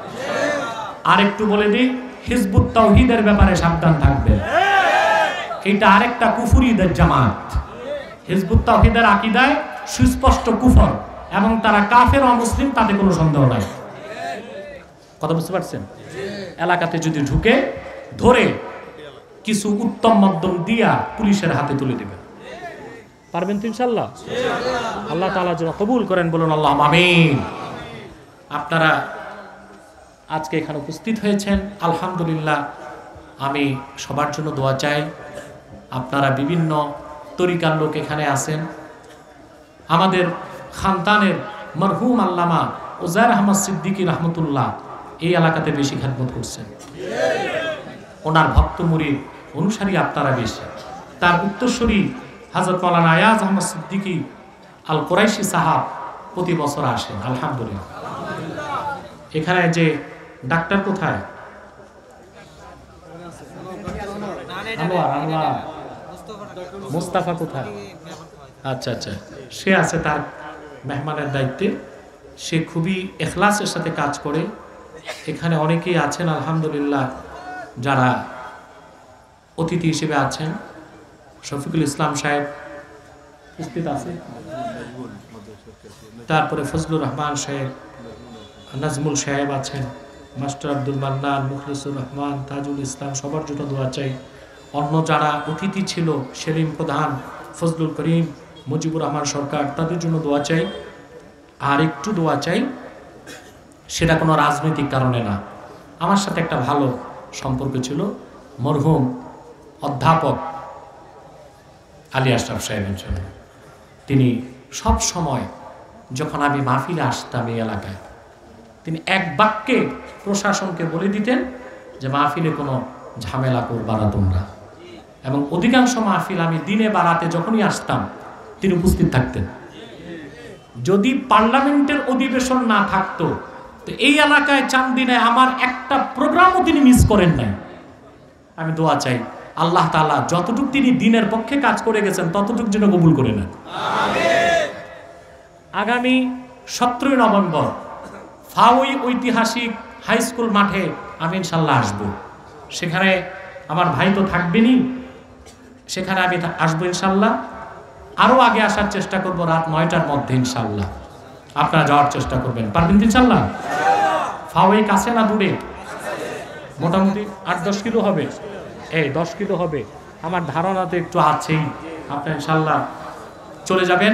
আরেকটু বলে দিই, হিজবুত তাওহীদের ব্যাপারে সাবধান থাকবেন। এটা আরেকটা কুফরিদের জামাত। হিজবুত তাওহীদের আকীদায় সুস্পষ্ট কুফর, এবং তারা কাফের অমুসলিম, তাতে কোনো সন্দেহ নাই। কথা বুঝতে পারছেন? এলাকাতে যদি ঢুকে, ধরে কিছু উত্তম মধ্যম দিয়া পুলিশের হাতে তুলে দেবেন, পারবেন তো ইনশাআল্লাহ? আল্লাহ তাআলা যেন কবুল করেন, বলুন আল্লাহুম্মা আমিন। আপনারা আজকে এখানে উপস্থিত হয়েছেন, আলহামদুলিল্লাহ। আমি সবার জন্য দোয়া চাই। আপনারা বিভিন্ন তরিকার লোক এখানে আছেন। আমাদের খানদানের মরহুম আল্লামা উজাইর আহমদ সিদ্দিকী রহমতুল্লাহ এই এলাকাতে বেশি খেদমত করছেন। ওনার ভক্ত মুরিদ অনুসারী আপনারা বেশি। তার উত্তরসূরি হযরত মাওলানা আয়াজ আহমদ সিদ্দিকী আল কুরাইশি সাহাব প্রতি বছর আসেন, আলহামদুলিল্লাহ। এখানে যে ডাক্তার কোথায়? আনোয়ার মুস্তাফা কোথায়? আচ্ছা আচ্ছা, সে আছে তার মেহমানের দায়িত্বে। সে খুবই ইখলাসের সাথে কাজ করে। এখানে অনেকেই আছেন আলহামদুলিল্লাহ যারা অতিথি হিসেবে আছেন। শফিকুল ইসলাম সাহেব উপস্থিত আছে, তারপরে ফজলুর রহমান সাহেব, নাজমুল সাহেব আছেন, মাস্টার আব্দুল মান্নান, মুখলিসুর রহমান, তাজুল ইসলাম, সবার জন্য দোয়া চাই। অন্য যারা অতিথি ছিল, সেলিম প্রধান, ফজলুল করিম, মুজিবুর রহমান সরকার, তাদের জন্য দোয়া চাই। আর একটু দোয়া চাই, সেটা কোনো রাজনৈতিক কারণে না। আমার সাথে একটা ভালো সম্পর্ক ছিল মরহুম অধ্যাপক আলী আশরাফ সাহেবের জন্য। তিনি সব সময় যখন আমি মাহফিলে আসতাম এই এলাকায়, তিনি এক বাক্যে প্রশাসনকে বলে দিতেন যে মাহফিলে কোনো ঝামেলা করবা না তোমরা। এবং অধিকাংশ মাহফিল আমি দিনে বা রাতে যখনই আসতাম তিনি উপস্থিত থাকতেন। যদি পার্লামেন্টের অধিবেশন না থাকতো তো এই এলাকায় চান্দিনে আমার একটা প্রোগ্রামও তিনি মিস করেন নাই। আমি দোয়া চাই আল্লাহ তাআলা যতটুকু তিনি দিনের পক্ষে কাজ করে গেছেন ততটুকু যেন কবুল করে নেন। আগামী 17 নভেম্বর ফাউই ঐতিহাসিক হাই স্কুল মাঠে আমি ইনশাল্লাহ আসবো। সেখানে আমার ভাই তো থাকবেনই, সেখানে আমি আসবো ইনশাল্লাহ। আরও আগে আসার চেষ্টা করব, রাত 9টার মধ্যে ইনশাল্লাহ। আপনারা যাওয়ার চেষ্টা করবেন, পারবেন ইনশাল্লাহ? ফাউই কাছে না দূরে? মোটামুটি 8-10 কিলো হবে, এই 10 কিলো হবে আমার ধারণাতে, একটু আছেই। আপনি ইনশাল্লাহ চলে যাবেন,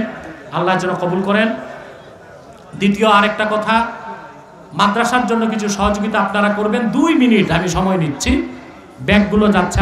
আল্লাহ যেন কবুল করেন। দ্বিতীয় আরেকটা কথা, মাদ্রাসার জন্য কিছু সহযোগিতা আপনারা করবেন। 2 মিনিট আমি সময় নিচ্ছি, ব্যাগগুলো যাচ্ছে।